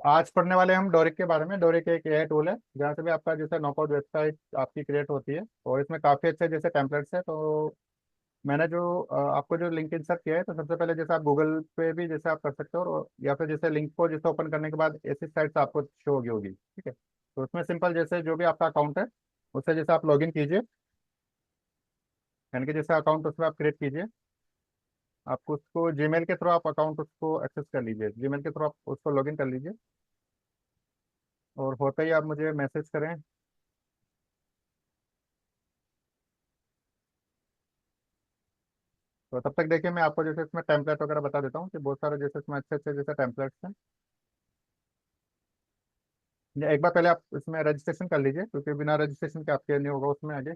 आज पढ़ने वाले हम डोरिक के बारे में। डोरिक एक एआई टूल है जहाँ से भी आपका जैसे नॉकआउट वेबसाइट आपकी क्रिएट होती है, और इसमें काफ़ी अच्छे जैसे टेम्पलेट्स है। तो मैंने जो आपको जो लिंक इंसर्ट किया है, तो सबसे पहले जैसे आप गूगल पे भी जैसे आप कर सकते हो, और या फिर जैसे लिंक को जैसे ओपन करने के बाद ऐसी साइट आपको शो होगी, ठीक है। तो उसमें सिंपल जैसे जो भी आपका अकाउंट है उससे जैसे आप लॉगिन कीजिए, यानी कि जैसे अकाउंट उसमें आप क्रिएट कीजिए। आपको उसको जीमेल के थ्रू आप अकाउंट उसको एक्सेस कर लीजिए, जीमेल के थ्रू आप उसको लॉगिन कर लीजिए, और होते ही आप मुझे मैसेज करें। तो तब तक देखिए, मैं आपको जैसे इसमें टेम्पलेट वगैरह बता देता हूँ कि बहुत सारे जैसे इसमें अच्छे अच्छे जैसे टेम्पलेट्स हैं। एक बार पहले आप इसमें रजिस्ट्रेशन कर लीजिए, क्योंकि बिना रजिस्ट्रेशन के आपके नहीं होगा उसमें आगे।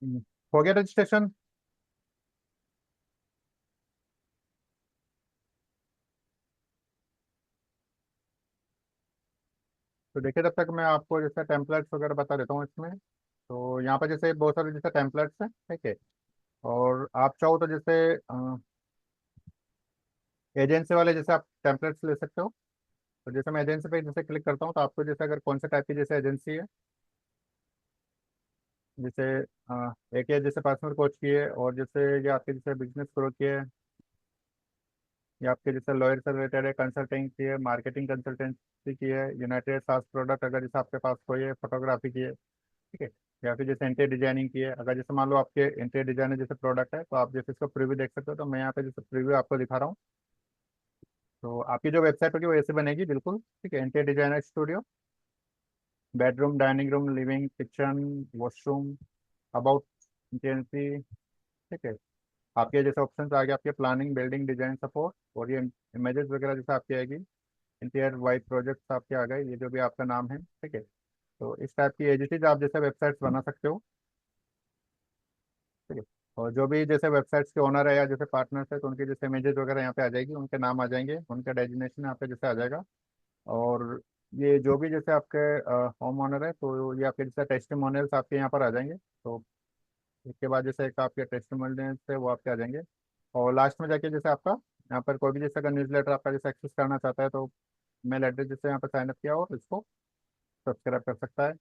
हम्म, हो गया रजिस्ट्रेशन? तो देखिए, तब तक मैं आपको जैसे टेम्पलेट्स वगैरह बता देता हूँ इसमें। तो यहाँ पर जैसे बहुत सारे जैसे टेम्पलेट्स हैं, ठीक है। और आप चाहो तो जैसे एजेंसी वाले जैसे आप टेम्पलेट्स ले सकते हो। तो जैसे मैं एजेंसी पे जैसे क्लिक करता हूँ, तो आपको जैसे अगर कौन से टाइप की जैसे एजेंसी है, जैसे एक है जैसे पर्सनल कोच की है, और जैसे ये आपके जैसे बिजनेस ग्रो की है, ये आपके जैसे लॉयर से रिलेटेड है, कंसल्टिंग की है, मार्केटिंग कंसल्टेंसी की है, यूनाइटेड सास प्रोडक्ट अगर जैसे आपके पास कोई है, फोटोग्राफी की है, ठीक है। या फिर जैसे इंटीरियर डिजाइनिंग की है। अगर जैसे मान लो आपके इंटीरियर डिजाइनर जैसे प्रोडक्ट है, तो आप जैसे इसका प्रीव्यू देख सकते हो। तो मैं यहाँ पे जैसे प्रीव्यू आपको दिखा रहा हूँ। तो आपकी जो वेबसाइट होगी वो ऐसे बनेगी बिल्कुल, ठीक है। Interior designer studio, bedroom, dining room, living, kitchen, washroom, about, interior, ठीक है। आपके जैसे ऑप्शन आ गए आपके प्लानिंग, बिल्डिंग डिजाइन सपोर्ट, और ये इमेजेस वगैरह जैसे आपकी आएगी। इंटीरियर वाइड प्रोजेक्ट्स आपके आ गए, ये जो भी आपका नाम है, ठीक है। तो इस टाइप की एडिटिव आप जैसे वेबसाइट्स बना सकते हो, ठीक है। और जो भी जैसे वेबसाइट्स के ओनर है या जैसे पार्टनर्स है, तो उनके जैसे इमेजेस वगैरह यहाँ पे आ जाएगी, उनके नाम आ जाएंगे, उनका डेजिग्नेशन यहाँ पे जैसे आ जाएगा। और ये जो भी जैसे आपके होम ओनर है, तो ये आपके जैसे टेस्टिमोनियल्स आपके यहाँ पर आ जाएंगे। तो इसके बाद जैसे एक आपके टेस्टिमोनियल्स है वो आपके आ जाएंगे। और लास्ट में जाके जैसे आपका यहाँ पर कोई भी जैसे अगर न्यूज़ लेटर आपका जैसे एक्सेस करना चाहता है, तो मेल एड्रेस जैसे यहाँ पर साइन अप किया और इसको सब्सक्राइब कर सकता है।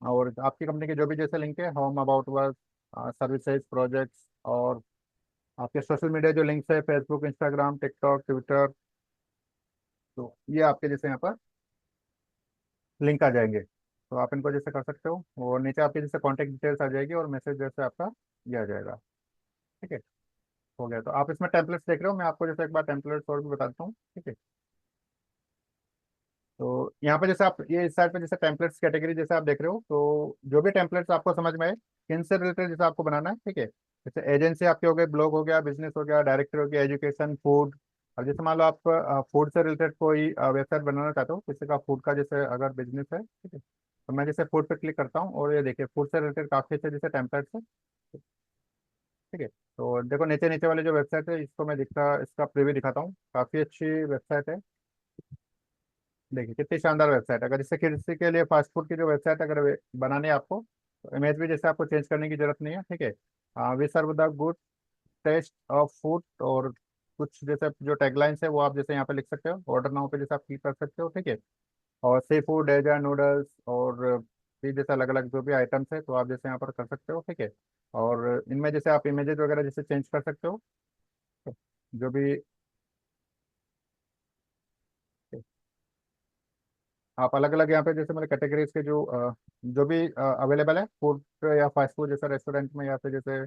और आपकी कंपनी के जो भी जैसे लिंक है, home, about work, services, projects, और आपके सोशल मीडिया जो लिंक्स है, फेसबुक, इंस्टाग्राम, टिकटॉक, ट्विटर, तो ये आपके जैसे यहाँ पर लिंक आ जाएंगे। तो आप इनको जैसे कर सकते हो, और नीचे आपके जैसे कॉन्टेक्ट डिटेल्स आ जाएगी, और मैसेज जैसे आपका ये आ जाएगा, ठीक है। हो गया। तो आप इसमें टेम्पलेट्स देख रहे हो, मैं आपको जैसे एक बार टेम्पलेट्स और भी बता देता हूँ, ठीक है। तो यहाँ पे जैसे आप ये इस साइड पे जैसे टेम्पलेट्स कैटेगरी जैसे आप देख रहे हो, तो जो भी टेम्पलेट्स आपको समझ में आए, किन से रिलेटेड जैसे आपको बनाना है, ठीक है। जैसे एजेंसी आपके हो गए, ब्लॉग हो गया, बिजनेस हो गया, डायरेक्टर हो गया, एजुकेशन, फूड। और जैसे मान लो आप फूड से रिलेटेड कोई वेबसाइट बनाना चाहते हो, किसी का फूड का जैसे अगर बिजनेस है, ठीक है। तो मैं जैसे फूड पे क्लिक करता हूँ, और ये देखिए फूड से रिलेटेड काफी अच्छे जैसे टेम्पलेट्स है, ठीक है। तो देखो नीचे नीचे वाले जो वेबसाइट है, इसको मैं दिखा इसका प्रीव्यू दिखाता हूँ। काफी अच्छी वेबसाइट है, देखिए कितनी शानदार वेबसाइट। अगर जैसे किसी के लिए फास्ट फूड की जो वेबसाइट अगर बनानी है आपको, तो इमेज भी जैसे आपको चेंज करने की जरूरत नहीं है, ठीक है। We serve the good taste of food, और कुछ जैसे जो टैगलाइंस है वो आप जैसे यहाँ पे लिख सकते हो, ऑर्डर नाउ पे जैसे आप क्लिक कर सकते हो, ठीक है। और सी फूड, डेजर्ट, नूडल्स, और भी जैसे अलग अलग जो भी आइटम्स है, तो आप जैसे यहाँ पर कर सकते हो, ठीक है। और इनमें जैसे आप इमेजेस वगैरह जैसे चेंज कर सकते हो, जो भी आप अलग अलग यहाँ पे जैसे मतलब कैटेगरीज के जो भी अवेलेबल है फूड या फास्ट फूड जैसे रेस्टोरेंट में, या फिर जैसे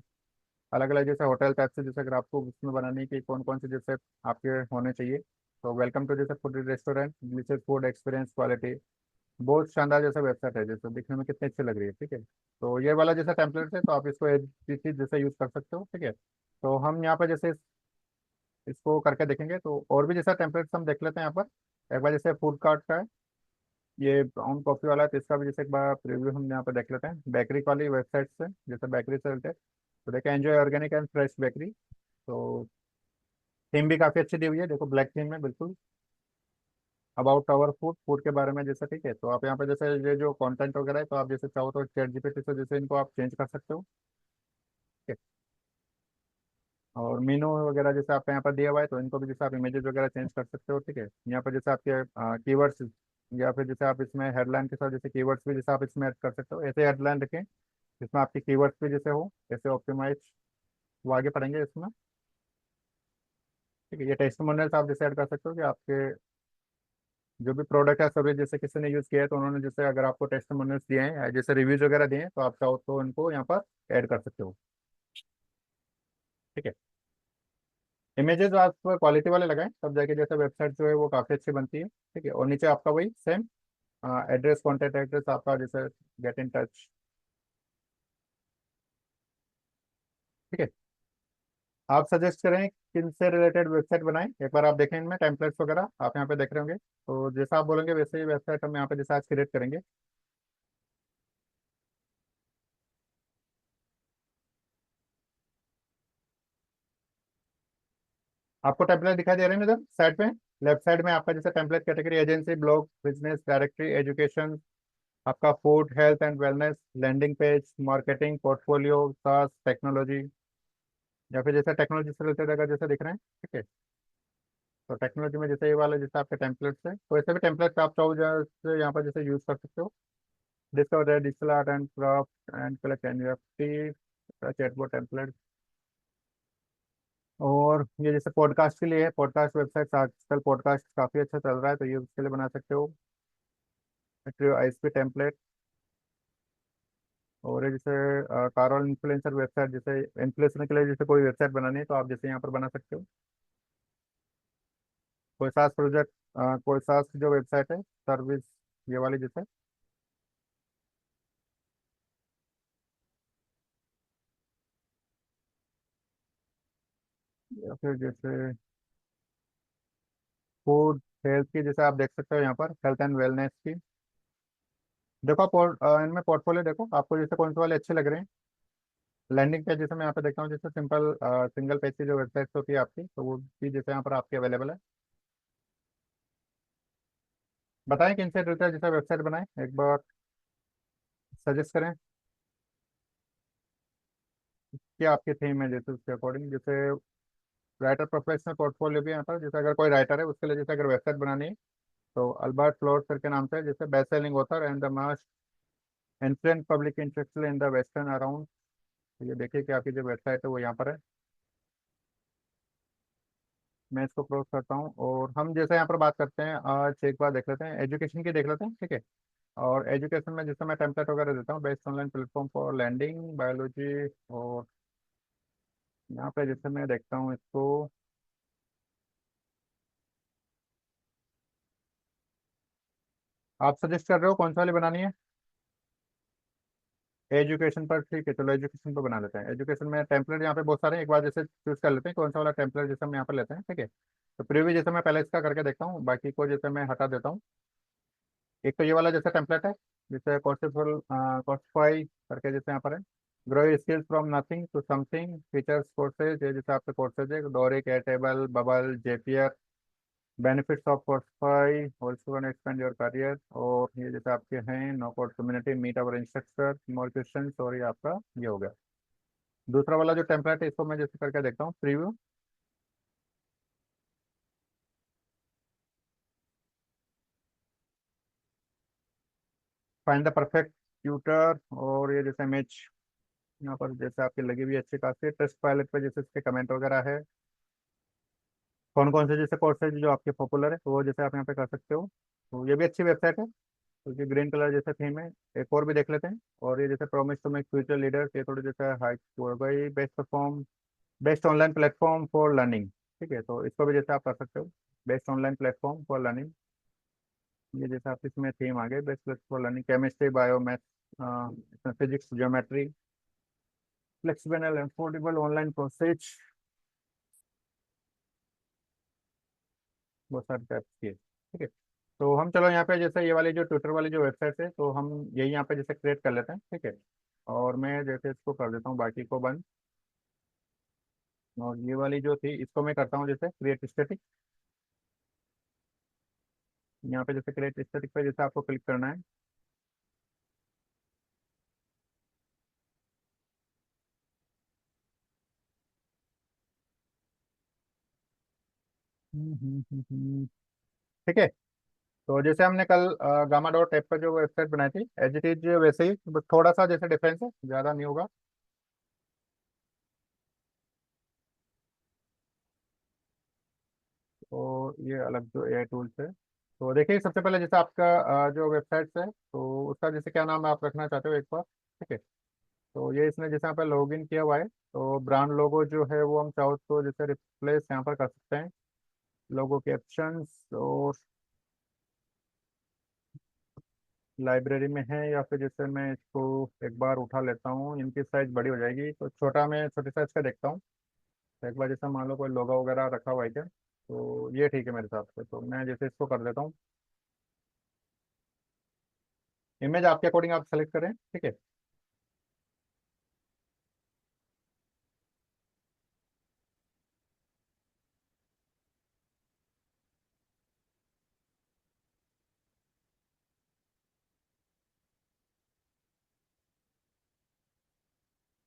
अलग अलग जैसे होटल टाइप से, जैसे अगर आपको उसमें बनाने की कौन कौन से जैसे आपके होने चाहिए। तो वेलकम टू जैसे food restaurant, delicious food experience quality. बहुत शानदार जैसे वेबसाइट है, जैसे दिखने में कितनी अच्छी लग रही है, ठीक है। तो ये वाला जैसा टेम्पलेट है, तो आप इसको एच जैसे यूज कर सकते हो, ठीक है। तो हम यहाँ पर जैसे इसको करके देखेंगे, तो और भी जैसा टेम्पलेट्स हम देख लेते हैं यहाँ पर। एक बार जैसे फूड कार्ट का है, ये ब्राउन कॉफ़ी वाला है, तो इसका भी जैसे एक बार रिव्यू हम यहाँ पर देख लेते हैं बेकरी वाली वेबसाइट से, जैसे बेकरी से रिलेटेड। तो देखिए, enjoy organic and fresh bakery. तो थीम भी काफ़ी अच्छी दी हुई है, देखो ब्लैक थीम में बिल्कुल। अबाउट आवर फूड, फूड के बारे में जैसे, ठीक है। तो आप यहाँ पे जैसे ये जो कंटेंट वगैरह है, तो आप जैसे चाहो तो चैट जीपीटी से जैसे इनको आप चेंज कर सकते हो, ठीक है। और मीनू वगैरह जैसे आपका यहाँ पर दिया हुआ है, तो इनको भी जैसे आप इमेजेस वगैरह चेंज कर सकते हो, ठीक है। यहाँ पर जैसे आपके कीवर्ड्स, या फिर जैसे आप इसमें हेडलाइन के साथ जैसे कीवर्ड्स भी जैसे आप इसमें ऐड कर सकते हो, ऐसे हेडलाइन रखें जिसमें आपकी कीवर्ड्स भी जैसे हो, ऐसे ऑप्टिमाइज, वो आगे पढ़ेंगे इसमें, ठीक है। ये टेस्टिमोनियल्स आप जैसे ऐड कर सकते हो कि आपके जो भी प्रोडक्ट है सर्विस जैसे किसी ने यूज़ किया है, तो उन्होंने जैसे अगर आपको टेस्टिमोनियल्स दिए हैं, जैसे रिव्यूज वगैरह दिए हैं, तो आप चाहो तो इनको यहाँ पर ऐड कर सकते हो, ठीक है। इमेजेस आप क्वालिटी वाले लगाएं, तब जाके जैसे वेबसाइट जो है वो काफ़ी अच्छी बनती है, ठीक है। और नीचे आपका वही सेम एड्रेस, कॉन्टैक्ट एड्रेस आपका जैसे, गेट इन टच, ठीक है। आप सजेस्ट करें किन से रिलेटेड वेबसाइट बनाएं, एक बार आप देखें इनमें टेम्पलेट्स वगैरह आप यहाँ पे देख रहे होंगे, तो जैसा आप बोलेंगे वैसे ही वेबसाइट हम यहाँ पे जैसे आज क्रिएट करेंगे। आपको टेम्पलेट दिखाई दे रहे हैं इधर साइड पे, लेफ्ट साइड में आपका जैसे template category, agency, blog, business, directory, education, आपका food, health and wellness, landing page, marketing, portfolio, SaaS, technology, या फिर जैसे टेक्नोलॉजी से रिलेटेड अगर जैसे दिख रहे हैं, ठीक है। तो टेक्नोलॉजी में जैसे ये वाले जैसे आपके टेम्पलेट्स है, तो ऐसे भी टेम्पलेट्स आप चाहो जैसे यहाँ पर जैसे यूज कर सकते हो। Discover digital art and craft and collect NFT, chatbot template. और ये जैसे पॉडकास्ट के लिए है, पॉडकास्ट वेबसाइट, आजकल पॉडकास्ट काफ़ी अच्छा चल रहा है, तो ये उसके लिए बना सकते हो, आईएसपी टेम्पलेट। और ये जैसे कारल इन्फ्लुएंसर वेबसाइट, जैसे इन्फ्लुएंसर के लिए जैसे कोई वेबसाइट बनानी है, तो आप जैसे यहाँ पर बना सकते हो। कोई सास प्रोजेक्ट, कोई सास की जो वेबसाइट है, सर्विस, ये वाली जैसे, या फिर जैसे फूड हेल्थ की, जैसे आप देख सकते हो यहाँ पर हेल्थ एंड वेलनेस की। देखो इनमें पोर्टफोलियो देखो आपको जैसे कौन से वाले अच्छे लग रहे हैं। लैंडिंग पेज जैसे मैं यहाँ पे देखता हूँ, जैसे सिंपल सिंगल पेज की जो वेबसाइट होती है आपकी, तो वो भी जैसे यहाँ पर आपकी अवेलेबल है। बताएं किन से रिलेटेड जैसे वेबसाइट बनाएं, एक बार सजेस्ट करें कि आपकी थीम है जैसे उसके अकॉर्डिंग, जैसे राइटर प्रोफेशनल पोर्टफोलियो भी यहाँ पर, जैसे अगर कोई राइटर है उसके लिए जैसे अगर वेबसाइट बनानी है, तो अल्बर्ट फ्लोर सर के नाम से, जैसे best selling author and the most influential public intellectual in the western around. ये देखिए कि आपकी जो वेबसाइट है वो यहाँ पर है। मैं इसको क्लोज करता हूँ, और हम जैसे यहाँ पर बात करते हैं, आज एक बार देख लेते हैं एजुकेशन की, देख लेते हैं, ठीक है। और एजुकेशन में जैसे मैं टेम्पलेट वगैरह देता हूँ, best online platform for landing biology. और यहाँ पे जैसे मैं देखता हूँ इसको, आप सजेस्ट कर रहे हो कौन सा वाली बनानी है। एजुकेशन पर, ठीक है, चलो एजुकेशन पर बना लेते हैं। एजुकेशन में टेम्पलेट यहाँ पे बहुत सारे हैं, एक बार जैसे चूज कर लेते हैं कौन सा वाला टेम्पलेट जैसे हम यहाँ पर लेते हैं, ठीक है। तो प्रीव्यू जैसे मैं पहले इसका करके देखता हूँ, बाकी को जैसे मैं हटा देता हूँ। एक तो ये वाला जैसे टेम्पलेट है, जैसे कॉस्टिफुल कॉस्टिफाई करके जैसे यहाँ पर है, grow skills from nothing to something, features courses, ये जैसे आपके कोर्सेज है, Dorik, Airtable, Bubble, Zapier, benefits of Coursify, also can expand your career. और ये जैसे आपके हैं no code community, meet our instructor, more question, और ये आपका ये हो गया। दूसरा वाला जो टेम्पलेट है इसको मैं जैसे करके देखता हूँ preview. Find the perfect tutor, और ये जैसे इमेज यहाँ पर जैसे आपकी लगी हुई है अच्छी खासी, टेस्ट पायलट पे जैसे इसके कमेंट वगैरह है, कौन कौन से जैसे कोर्सेज जो आपके पॉपुलर है, तो वो जैसे आप यहाँ पे कर सकते हो। तो ये भी अच्छी वेबसाइट है, क्योंकि ग्रीन कलर जैसे थीम है। एक और भी देख लेते हैं, और ये जैसे promise to make future leaders, ये थोड़ी जैसे हाई हो गई, best perform, best online platform for learning, ठीक है। तो इसको भी जैसे आप कर सकते हो, best online platform for learning. ये जैसे आप इसमें थीम आ गई, best platform for learning, chemistry, bio, math, physics, geometry, flexible and affordable online courses, बहुत सारे टाइप्स की है, ठीक है। तो हम चलो यहाँ पे जैसे ये वाली जो ट्विटर वाली जो वेबसाइट है, तो हम यही यहाँ पे जैसे क्रिएट कर लेते हैं, ठीक है। और मैं जैसे इसको कर देता हूँ बाकी को बंद। और ये वाली जो थी इसको मैं करता हूँ जैसे क्रिएट स्टैटिक। यहाँ पे जैसे क्रिएट स्टैटिक पे जैसे आपको क्लिक करना है। ठीक है। तो जैसे हमने कल गामा डॉट ऐप पर जो वेबसाइट बनाई थी, एज इट इज वैसे ही, बस थोड़ा सा जैसे डिफरेंस है, ज़्यादा नहीं होगा। तो ये अलग जो एआई टूल्स है, तो देखिए सबसे पहले जैसे आपका जो वेबसाइट है, तो उसका जैसे क्या नाम आप रखना चाहते हो एक बार, ठीक है। तो ये इसने जैसे यहाँ पर लॉग इन किया हुआ है, तो ब्रांड लोगो जो है वो हम चाहो तो जैसे रिप्लेस यहाँ पर कर सकते हैं, लोगो के ऑप्शंस। और लाइब्रेरी में है, या फिर जैसे मैं इसको एक बार उठा लेता हूँ, इनकी साइज बड़ी हो जाएगी, तो छोटा मैं छोटे साइज का देखता हूँ। तो एक बार जैसे मान लो कोई लोगो वगैरह रखा हुआ है क्या, तो ये ठीक है मेरे हिसाब से, तो मैं जैसे इसको कर देता हूँ। इमेज आपके अकॉर्डिंग आप सेलेक्ट करें, ठीक है।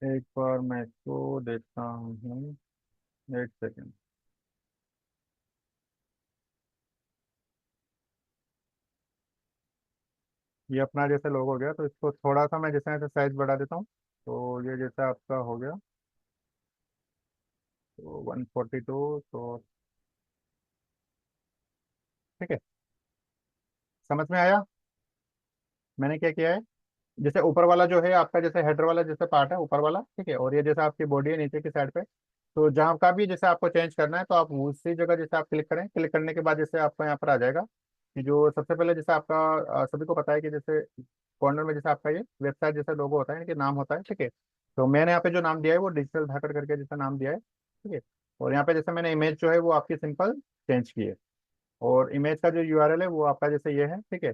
एक बार मैं इसको देखता हूँ, एक सेकेंड। ये अपना जैसे लोगो हो गया, तो इसको थोड़ा सा मैं जैसे ऐसे साइज बढ़ा देता हूँ। तो ये जैसा आपका हो गया, तो 142, तो ठीक है। समझ में आया मैंने क्या किया है? जैसे ऊपर वाला जो है आपका जैसे हेडर वाला जैसे पार्ट है ऊपर वाला, ठीक है, और ये जैसे आपकी बॉडी है नीचे की साइड पे। तो जहाँ का भी जैसे आपको चेंज करना है, तो आप उसी जगह जैसे आप क्लिक करें, क्लिक करने के बाद जैसे आपका यहाँ पर आ जाएगा कि जो सबसे पहले जैसे आपका सभी को पता है कि जैसे कॉर्नर में जैसे आपका ये वेबसाइट जैसा लोगो होता है कि नाम होता है, ठीक है। तो मैंने यहाँ पे जो नाम दिया है वो डिजिटल धाकड़ करके जैसा नाम दिया है, ठीक है। और यहाँ पे जैसे मैंने इमेज जो है वो आपकी सिंपल चेंज की है। और इमेज का जो यूआरएल है वो आपका जैसे ये है, ठीक है।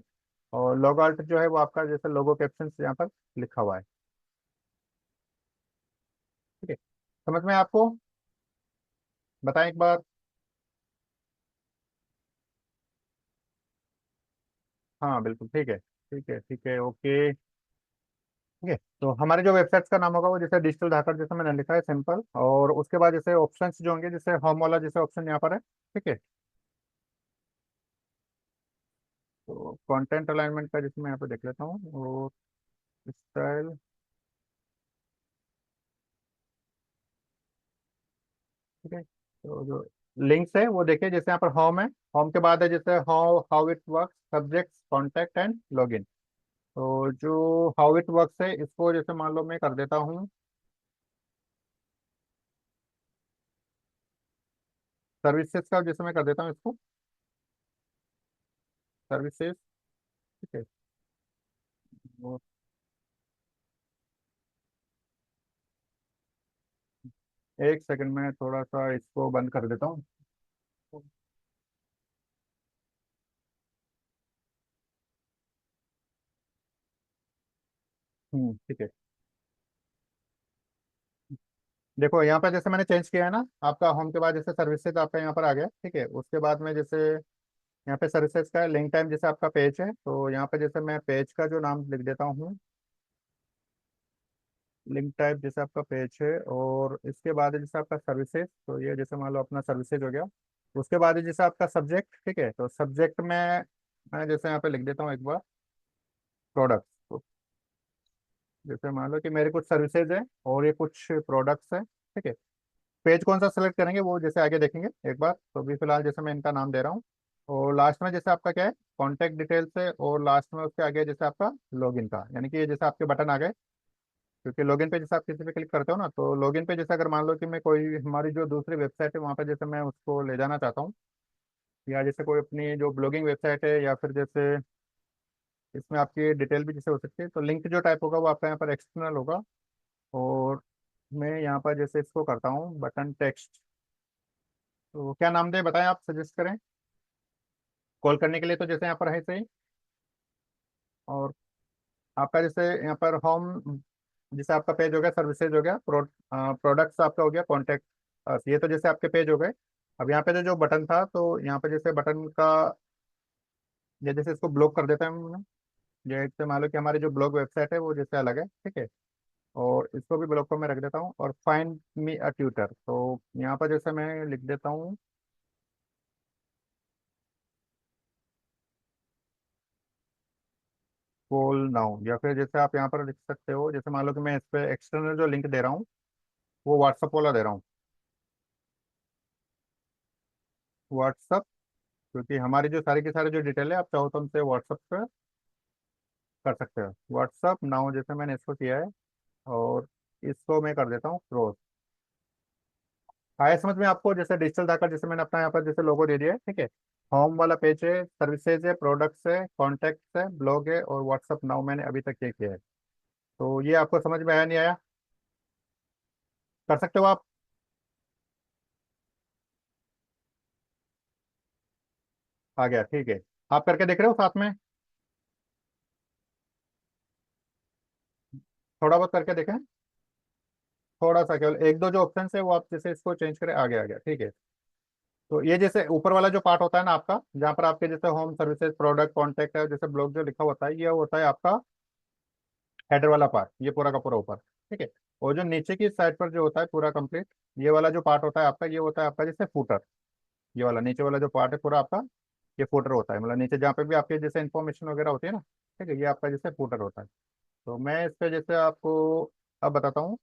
और लोगो आल्ट जो है वो आपका जैसे लोगो कैप्शन यहाँ पर लिखा हुआ है, ठीक है। समझ में आपको? बताएं एक बार। हाँ बिल्कुल ठीक है, ठीक है, ठीक है, ओके। ठीक है, तो हमारे जो वेबसाइट का नाम होगा वो जैसे डिजिटल धाकड़ जैसे मैंने लिखा है सिंपल, और उसके बाद जैसे ऑप्शंस जो होंगे जैसे होम वाला जैसे ऑप्शन यहाँ पर है, ठीक है। तो कंटेंट अलाइनमेंट का जैसे मैं यहाँ पे देख लेता हूँ, और स्टाइल, ठीक है। तो जो लिंक्स है वो देखिए जैसे यहाँ पर होम है, होम के बाद है जैसे how how it works, subjects, contact and login. तो जो हाउ इट वर्क्स है इसको जैसे मान लो मैं कर देता हूँ सर्विसेज का, जैसे मैं कर देता हूँ इसको सर्विसेज, ठीक है। वो एक सेकंड में थोड़ा सा इसको बंद कर देता हूँ। ठीक है। देखो यहाँ पे जैसे मैंने चेंज किया है ना, आपका होम के बाद जैसे सर्विसेज आपका यहाँ पर आ गया, ठीक है। उसके बाद में जैसे यहाँ पे सर्विसेज का लिंक टाइम जैसे आपका पेज है, तो यहाँ पे जैसे मैं पेज का जो नाम लिख देता हूँ, लिंक टाइप जैसे आपका पेज है। और इसके बाद है जैसे आपका सर्विसेज, तो ये जैसे मान लो अपना सर्विसेज हो गया। उसके बाद है जैसे आपका सब्जेक्ट, ठीक है। तो सब्जेक्ट में मैं जैसे यहाँ पे लिख देता हूँ एक बार प्रोडक्ट्स, तो जैसे मान लो कि मेरे कुछ सर्विसेज है और ये कुछ प्रोडक्ट्स है, ठीक है। पेज कौन सा सेलेक्ट करेंगे वो जैसे आगे देखेंगे एक बार, तो अभी फिलहाल जैसे मैं इनका नाम दे रहा हूँ। और लास्ट में जैसे आपका क्या है, कॉन्टैक्ट डिटेल्स है, और लास्ट में उसके आगे जैसे आपका लॉगिन का, यानी कि ये जैसे आपके बटन आ गए। क्योंकि लॉगिन पे जैसे आप किसी पे क्लिक करते हो ना, तो लॉगिन पे जैसे अगर मान लो कि मैं कोई हमारी जो दूसरी वेबसाइट है वहाँ पे जैसे मैं उसको ले जाना चाहता हूँ, या जैसे कोई अपनी जो ब्लॉगिंग वेबसाइट है, या फिर जैसे इसमें आपकी डिटेल भी जैसे हो सकती है, तो लिंक जो टाइप होगा वो आपका यहाँ पर एक्सटर्नल होगा। और मैं यहाँ पर जैसे इसको करता हूँ बटन टेक्स्ट, तो क्या नाम दे बताएं, आप सजेस्ट करें। कॉल करने के लिए तो जैसे यहाँ पर है सही। और आपका जैसे यहाँ पर होम, जैसे आपका पेज हो गया, सर्विसेज हो गया, प्रोडक्ट्स आपका हो गया, कॉन्टैक्ट, ये तो जैसे आपके पेज हो गए। अब यहाँ पे जो जो बटन था, तो यहाँ पे जैसे बटन का, ये जैसे इसको ब्लॉक कर देता हूँ। जैसे मान लो कि हमारी जो ब्लॉग वेबसाइट है वो जैसे अलग है, ठीक है। और इसको भी ब्लॉक को मैं रख देता हूँ, और फाइंड मी अ ट्यूटर, तो यहाँ पर जैसे मैं लिख देता हूँ कॉल नाउ, या फिर जैसे आप यहाँ पर लिख सकते हो, जैसे मान लो कि मैं इस पे एक्सटर्नल जो लिंक दे रहा हूँ वो व्हाट्सअप वाला दे रहा हूँ। व्हाट्सअप, क्योंकि हमारी जो सारी की सारी जो डिटेल है, आप चाहो तो हमसे व्हाट्सअप पे कर सकते हो। व्हाट्सअप नाउ जैसे मैंने इसको किया है, और इसको मैं कर देता हूँ क्लोज। आया समझ में आपको? जैसे डिजिटल धाकर, जैसे मैंने अपना यहाँ पर जैसे लोगो दे दिया है, ठीक है। होम वाला पेज है, सर्विसेज है, प्रोडक्ट्स है, कॉन्टैक्ट्स है, ब्लॉग है, और व्हाट्सअप नाउ मैंने अभी तक ये किया है। तो ये आपको समझ में आया नहीं आया? कर सकते हो आप। आ गया, ठीक है। आप करके देख रहे हो साथ में? थोड़ा बहुत करके देखें। थोड़ा सा केवल एक दो जो ऑप्शन है वो आप जैसे इसको चेंज करें, आ गया ठीक है। तो ये जैसे ऊपर वाला जो पार्ट होता है ना आपका, जहाँ पर आपके जैसे होम सर्विसेज, प्रोडक्ट, कॉन्टैक्ट है, जैसे ब्लॉग जो लिखा होता है, ये होता है आपका हेडर वाला पार्ट, ये पूरा का पूरा ऊपर, ठीक है। और जो नीचे की साइड पर जो होता है पूरा कंप्लीट, ये वाला जो पार्ट होता है आपका, ये होता है आपका जैसे फूटर। ये वाला नीचे वाला जो पार्ट है पूरा आपका, ये फूटर होता है, मतलब नीचे जहाँ पे भी आपके जैसे इन्फॉर्मेशन वगैरह होती है ना, ठीक है, ये आपका जैसे फूटर होता है। तो मैं इस पे जैसे आपको अब बताता हूँ।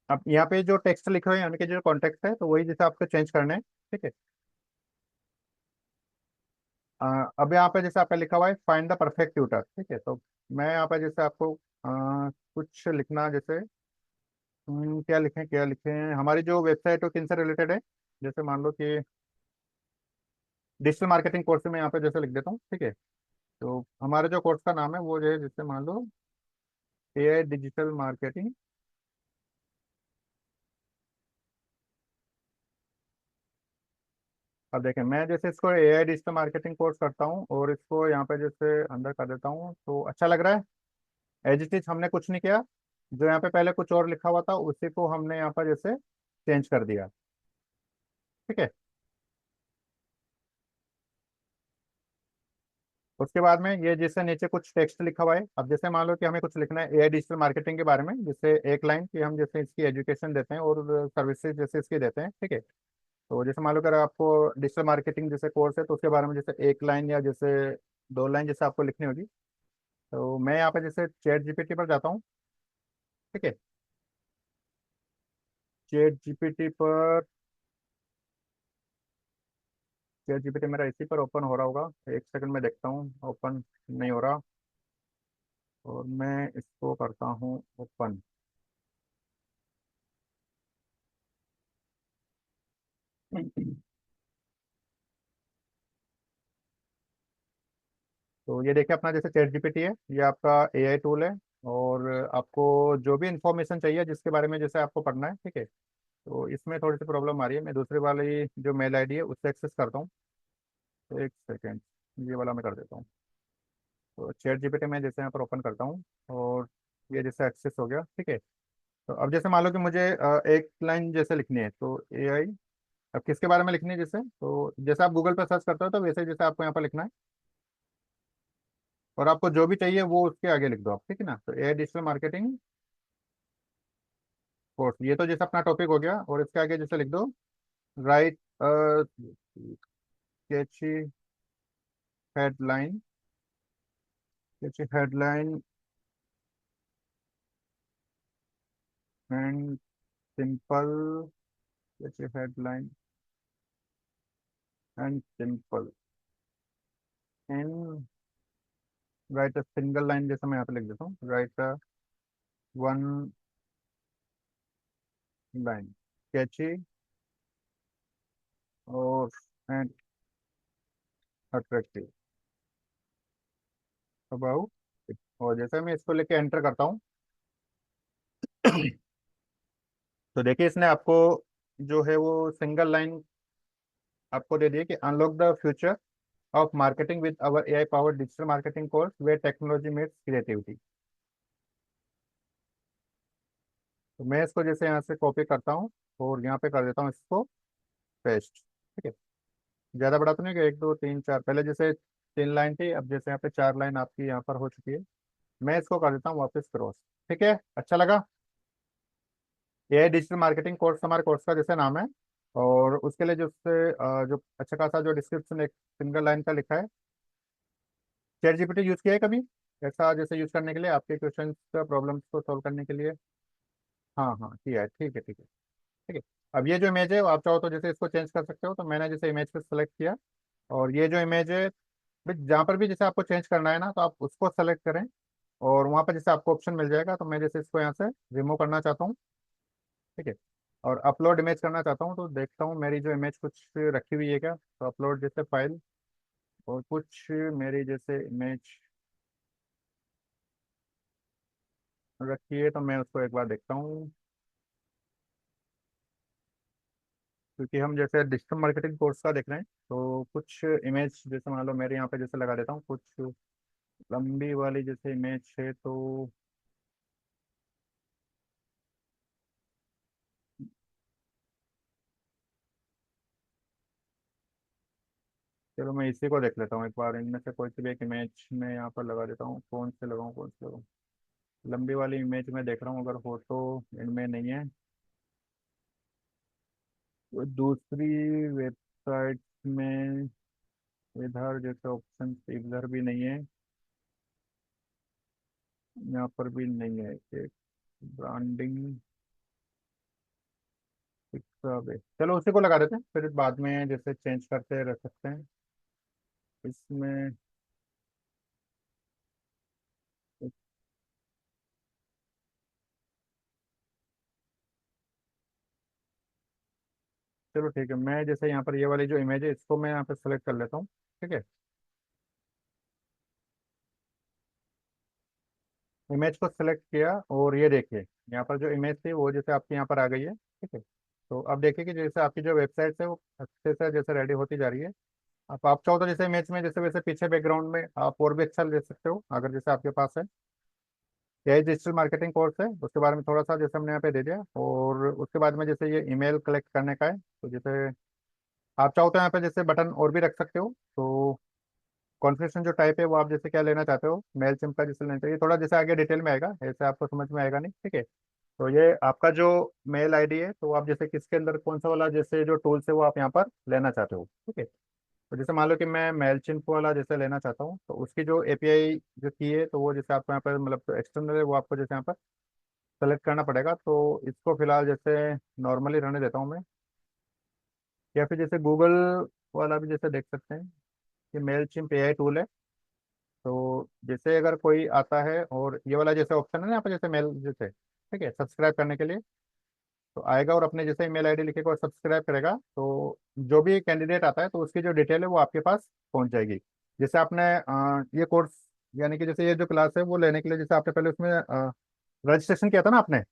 अब यहाँ पे जो टेक्स्ट लिखे हुए हैं उनके जो कॉन्टेक्स्ट है, तो वही जैसे आपको चेंज करने हैं, ठीक है। अब यहाँ पे जैसे आपका लिखा हुआ है फाइंड द परफेक्ट ट्यूटर, ठीक है। तो मैं यहाँ पे जैसे आपको कुछ लिखना, जैसे क्या लिखें क्या लिखें, हमारी जो वेबसाइट है किन से रिलेटेड है। जैसे मान लो कि डिजिटल मार्केटिंग कोर्स में यहाँ पे जैसे लिख देता हूँ, ठीक है। तो हमारे जो कोर्स का नाम है वो जो है, जैसे मान लो AI डिजिटल मार्केटिंग। अब देखें, मैं जैसे इसको AI डिजिटल मार्केटिंग कोर्स करता हूँ, और इसको यहाँ पे जैसे अंदर कर देता हूँ, तो अच्छा लग रहा है। एज इट इज हमने कुछ नहीं किया। जो यहाँ पे पहले कुछ और लिखा हुआ था उसी को हमने यहाँ पर जैसे चेंज कर दिया, ठीक है। उसके बाद में ये जैसे नीचे कुछ टेक्स्ट लिखा हुआ है। अब जैसे मान लो कि हमें कुछ लिखना है AI डिजिटल मार्केटिंग के बारे में, जैसे एक लाइन की हम जैसे इसकी एजुकेशन देते हैं और सर्विसेज जैसे इसकी देते हैं, ठीक है। तो जैसे मान लो अगर आपको डिजिटल मार्केटिंग जैसे कोर्स है, तो उसके बारे में जैसे एक लाइन या जैसे दो लाइन जैसे आपको लिखनी होगी। तो मैं यहाँ पे जैसे चैट GPT पर जाता हूँ, ठीक है। चैट GPT पर, चैट GPT मेरा इसी पर ओपन हो रहा होगा, एक सेकंड में देखता हूँ। ओपन नहीं हो रहा, और मैं इसको करता हूँ ओपन। तो ये देखिए अपना जैसे चैट जीपीटी है, ये आपका AI टूल है। और आपको जो भी इंफॉर्मेशन चाहिए जिसके बारे में जैसे आपको पढ़ना है, ठीक है। तो इसमें थोड़ी सी प्रॉब्लम आ रही है, मैं दूसरी वाली जो मेल आईडी है उससे एक्सेस करता हूँ। तो एक सेकेंड, ये वाला मैं कर देता हूँ। तो चैट जीपीटी मैं जैसे यहाँ पर ओपन करता हूँ, और ये जैसे एक्सेस हो गया, ठीक है। तो अब जैसे मान लो कि मुझे एक लाइन जैसे लिखनी है, तो AI, अब किसके बारे में लिखनी है जैसे, तो जैसे आप गूगल पर सर्च करते हो तो वैसे ही जैसे आपको यहाँ पर लिखना है। और आपको जो भी चाहिए वो उसके आगे लिख दो आप, ठीक है ना। तो AI डिजिटल मार्केटिंग कोर्स, ये तो जैसे अपना टॉपिक हो गया, और इसके आगे जैसे लिख दो write catchy headline, catchy headline and simple, catchy headline and simple in, write a single line, जैसे मैं यहाँ पे लिख देता हूँ, write a one line, catchy और एंड अट्रैक्टिव अबाउट। और जैसे मैं इसको लेके एंटर करता हूँ, तो देखिए इसने आपको जो है वो सिंगल लाइन आपको दे दिया कि unlock the future of marketing with our AI powered digital marketing course way technology meets creativity. तो मैं इसको जैसे यहाँ से कॉपी करता हूँ और यहाँ पे कर देता हूँ इसको पेस्ट। ठीक है। ज़्यादा बड़ा तो नहीं कि 1 2 3 4, पहले जैसे 3 लाइन थी, अब जैसे यहाँ पे 4 लाइन आपकी यहाँ पर हो चुकी है। मैं इसको कर देता हूँ वापस क्रॉस। ठीक है, अच्छा लगा। AI डिजिटल मार्केटिंग कोर्स हमारे कोर्स का जैसे नाम है। और उसके लिए जो उससे जो अच्छा खासा जो डिस्क्रिप्शन एक सिंगल लाइन का लिखा है। चैट जीपीटी यूज़ किया है कभी ऐसा जैसे यूज़ करने के लिए आपके क्वेश्चन का प्रॉब्लम्स को सॉल्व करने के लिए? हाँ हाँ किया है, ठीक है ठीक है। ठीक है। अब ये जो इमेज है वो आप चाहो तो जैसे इसको चेंज कर सकते हो, तो मैंने जैसे इमेज को सेलेक्ट किया। और ये जो इमेज है, जहाँ पर भी जैसे आपको चेंज करना है ना, तो आप उसको सेलेक्ट करें। और वहाँ पर जैसे आपको ऑप्शन मिल जाएगा, तो मैं जैसे इसको यहाँ से रिमूव करना चाहता हूँ। ठीक है। और अपलोड इमेज करना चाहता हूँ, तो देखता हूँ मेरी जो इमेज कुछ रखी हुई है क्या, तो अपलोड जैसे फाइल। और कुछ मेरी जैसे इमेज रखी है, तो मैं उसको एक बार देखता हूँ। क्योंकि हम जैसे डिजिटल मार्केटिंग कोर्स का देख रहे हैं, तो कुछ इमेज जैसे मान लो मेरे यहाँ पे जैसे लगा देता हूँ कुछ लंबी वाली जैसे इमेज है, तो चलो मैं इसी को देख लेता हूँ एक बार। इनमें से कोई सी भी एक इमेज में यहाँ पर लगा देता हूँ। कौन से लगाऊँ कौन से लगाऊँ? लंबी वाली इमेज में देख रहा हूँ, अगर हो तो इनमें नहीं है। तो दूसरी वेबसाइट में इधर जैसे ऑप्शन इधर भी नहीं है, यहाँ पर भी नहीं है। एक ब्रांडिंग चलो उसी को लगा देते हैं, फिर बाद में जैसे चेंज करते रह सकते हैं इसमें। चलो ठीक है, मैं जैसे यहाँ पर ये वाली जो इमेज है इसको मैं यहाँ पे सेलेक्ट कर लेता हूँ। ठीक है। इमेज को सेलेक्ट किया और ये देखिए यहाँ पर जो इमेज थी वो जैसे आपकी यहाँ पर आ गई है। ठीक है। तो अब देखिए कि जैसे आपकी जो वेबसाइट है वो अच्छे से जैसे रेडी होती जा रही है। अब आप चाहो तो जैसे इमेज में जैसे वैसे पीछे बैकग्राउंड में आप और भी अच्छा ले सकते हो, अगर जैसे आपके पास है। यही डिजिटल मार्केटिंग कोर्स है, उसके बारे में थोड़ा सा जैसे हमने यहाँ पे दे दिया। और उसके बाद में जैसे ये ईमेल कलेक्ट करने का है, तो जैसे आप चाहो तो यहाँ पे जैसे बटन और भी रख सकते हो। तो कॉन्फ़िगरेशन जो टाइप है वो आप जैसे क्या लेना चाहते हो, मेल सिम का जैसे लेना चाहिए, थोड़ा जैसे आगे डिटेल में आएगा, ऐसे आपको समझ में आएगा नहीं। ठीक है। तो ये आपका जो मेल आईडी है, तो आप जैसे किसके अंदर कौन सा वाला जैसे जो टूल्स है वो आप यहाँ पर लेना चाहते हो। ठीक है। तो जैसे मान लो कि मैं मेल चिम्प वाला जैसे लेना चाहता हूँ, तो उसकी जो एपीआई जो की है, तो वो जैसे आपको यहाँ पर मतलब जो एक्सटर्नल है वो आपको जैसे यहाँ पर सेलेक्ट करना पड़ेगा। तो इसको फिलहाल जैसे नॉर्मली रहने देता हूँ मैं। या फिर जैसे गूगल वाला भी जैसे देख सकते हैं कि मेल चिम्प एआई टूल है। तो जैसे अगर कोई आता है और ये वाला जैसे ऑप्शन है ना यहाँ पर जैसे मेल जैसे, ठीक है, सब्सक्राइब करने के लिए, तो आएगा और अपने जैसे ईमेल आईडी लिखेगा और सब्सक्राइब करेगा, तो जो भी कैंडिडेट आता है तो उसकी जो डिटेल है वो आपके पास पहुंच जाएगी। जैसे आपने ये कोर्स यानी कि जैसे ये जो क्लास है वो लेने के लिए जैसे आपने पहले उसमें रजिस्ट्रेशन किया था ना आपने,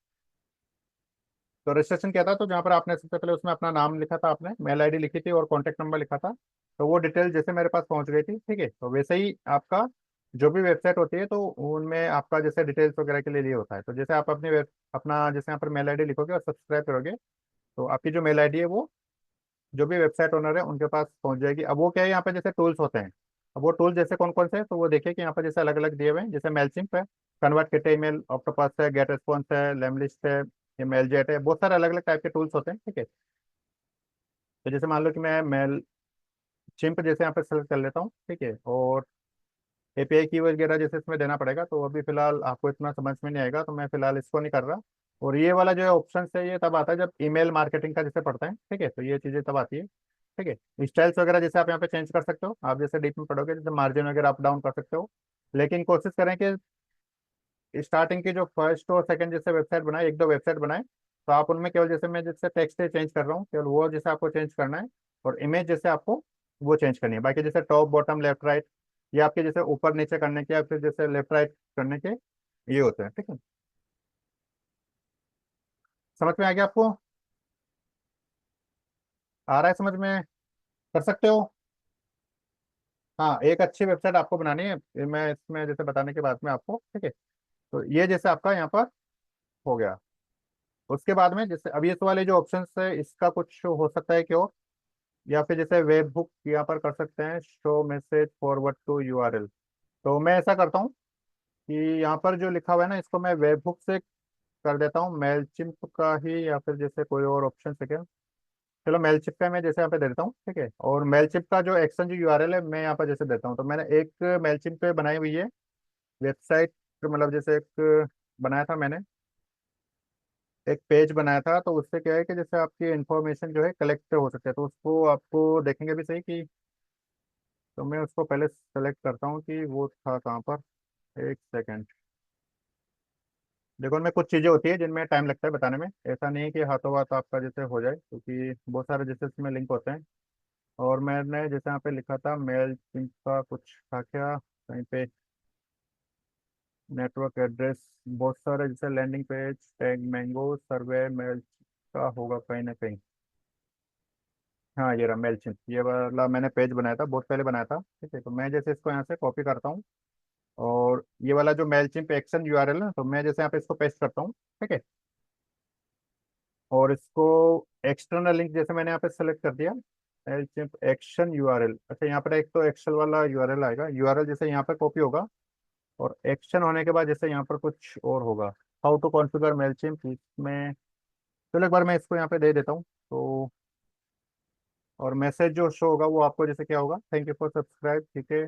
तो रजिस्ट्रेशन किया था, तो जहाँ पर आपने सबसे पहले उसमें अपना नाम लिखा था, आपने मेल आईडी लिखी थी और कॉन्टैक्ट नंबर लिखा था, तो वो डिटेल जैसे मेरे पास पहुंच गई थी। ठीक है। तो वैसे ही आपका जो भी वेबसाइट होती है, तो उनमें आपका जैसे डिटेल्स वगैरह के लिए होता है, तो जैसे आप अपनी अपना जैसे यहाँ पर मेल आईडी लिखोगे और सब्सक्राइब करोगे, तो आपकी जो मेल आईडी है वो जो भी वेबसाइट ओनर है उनके पास पहुंच जाएगी। अब वो क्या है, यहाँ पे जैसे टूल्स होते हैं। अब वो टूल जैसे कौन कौन से हैं, तो वो देखिए कि यहाँ पर जैसे अलग अलग दिए हुए हैं, जैसे मेलचिम्प है, कन्वर्ट किट ईमेल, ऑक्टोपस है, गेट रेस्पॉन्स है, लेमलिस्ट है, ये मेल जेट है, बहुत सारे अलग अलग टाइप के टूल्स होते हैं। ठीक है। तो जैसे मान लो कि मैं मेल चिम्प जैसे यहाँ पे सेलेक्ट कर लेता हूँ। ठीक है। और एपीआई की वगैरह जैसे इसमें देना पड़ेगा, तो अभी फिलहाल आपको इतना समझ में नहीं आएगा, तो मैं फिलहाल इसको नहीं कर रहा। और ये वाला जो है ऑप्शन है, ये तब आता है जब ईमेल मार्केटिंग का जैसे पढ़ते हैं। ठीक है। तो ये चीज़ें तब आती है। ठीक है। स्टाइल्स वगैरह जैसे आप यहाँ पे चेंज कर सकते हो, आप जैसे डीप में पढ़ोगे जैसे मार्जिन वगैरह अप डाउन कर सकते हो। लेकिन कोशिश करें कि स्टार्टिंग की जो फर्स्ट और सेकंड जैसे वेबसाइट बनाए, एक दो वेबसाइट बनाए, तो आप उनमें केवल जैसे मैं जैसे टेक्स्ट चेंज कर रहा हूँ, केवल वो जैसे आपको चेंज करना है। और इमेज जैसे आपको वो चेंज करनी है, बाकी जैसे टॉप बॉटम लेफ्ट राइट, ये आपके जैसे ऊपर नीचे करने के या फिर जैसे लेफ्ट राइट करने के ये होते हैं। ठीक है। समझ में आ गया आपको? आ रहा है समझ में? कर सकते हो। हाँ, एक अच्छी वेबसाइट आपको बनानी है, ये मैं इसमें जैसे बताने के बाद में आपको, ठीक है। तो ये जैसे आपका यहाँ पर हो गया। उसके बाद में जैसे अब ये वाले जो ऑप्शंस है, इसका कुछ हो सकता है कि और, या फिर जैसे वेब बुक यहाँ पर कर सकते हैं, show message forward to URL. तो मैं ऐसा करता हूँ कि यहाँ पर जो लिखा हुआ है ना, इसको मैं वेब बुक से कर देता हूँ, मेलचिम्प का ही, या फिर जैसे कोई और ऑप्शन है क्या। चलो मेलचिप का मैं जैसे यहाँ पे दे देता हूँ, ठीक है। और मेलचिप का जो एक्शन जो यूआरएल है, मैं यहाँ पर जैसे देता हूँ। तो मैंने एक मेलचिप पे बनाई हुई है वेबसाइट, मतलब जैसे एक बनाया था मैंने, एक पेज बनाया था। तो उससे क्या है कि जैसे आपकी इंफॉर्मेशन जो है कलेक्ट हो सकते हैं, तो उसको आपको देखेंगे भी सही कि, तो मैं उसको पहले सेलेक्ट करता हूँ कि वो था कहाँ पर। एक सेकेंड। देखो, उनमें कुछ चीज़ें होती है जिनमें टाइम लगता है बताने में, ऐसा नहीं है कि हाथों हाथ आपका जैसे हो जाए, क्योंकि बहुत सारे जैसे इसमें लिंक होते हैं। और मैंने जैसे यहाँ पे लिखा था मेल चिंप का कुछ था क्या कहीं पे, नेटवर्क एड्रेस, बहुत सारे जैसे लैंडिंग पेज, टैग मैंगो सर्वे, मेल का होगा कहीं ना कहीं। हाँ, ये रहा मेल चिंप, ये वाला मैंने पेज बनाया था, बहुत पहले बनाया था, ठीक है। तो मैं जैसे इसको यहाँ से कॉपी करता हूँ, और ये वाला जो मेल चिंप एक्शन यूआरएल है, तो मैं जैसे यहाँ पे इसको पेस्ट करता हूँ, ठीक है। और इसको एक्सटर्नल लिंक जैसे मैंने यहाँ पे सेलेक्ट कर दिया, मेल चिंप एक्शन यूआरएल। अच्छा, यहाँ पर एक तो एक्शन वाला यूआरएल आएगा, यूआरएल जैसे यहाँ पर कॉपी होगा, और एक्शन होने के बाद जैसे यहाँ पर कुछ और होगा, हाउ टू कॉन्फ़िगर मेलचिम्प इसमें। चलो एक बार मैं इसको यहाँ पे दे देता हूँ तो। और मैसेज जो शो होगा वो आपको जैसे क्या होगा, थैंक यू फॉर सब्सक्राइब, ठीक है,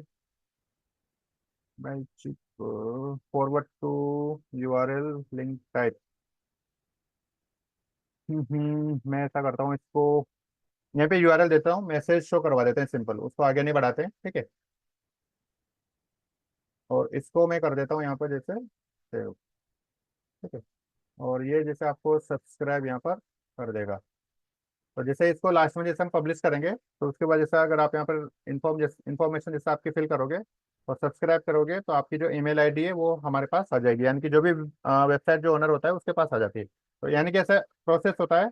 Mailchimp forward to URL link type. मैं ऐसा करता हूँ इसको, यहाँ पे यूआरएल देता हूँ, मैसेज शो करवा देते हैं सिंपल, उसको आगे नहीं बढ़ाते हैं, ठीक है। और इसको मैं कर देता हूँ यहाँ पर जैसे सेव, ठीक है। और ये जैसे आपको सब्सक्राइब यहाँ पर कर देगा। तो जैसे इसको लास्ट में जैसे हम पब्लिश करेंगे, तो उसके बाद जैसे अगर आप यहाँ पर इंफॉर्मेशन जैसे आपकी फिल करोगे और सब्सक्राइब करोगे, तो आपकी जो ईमेल आईडी है वो हमारे पास आ जाएगी, यानी कि जो भी वेबसाइट जो ओनर होता है उसके पास आ जाती है। तो यानी कि ऐसा प्रोसेस होता है।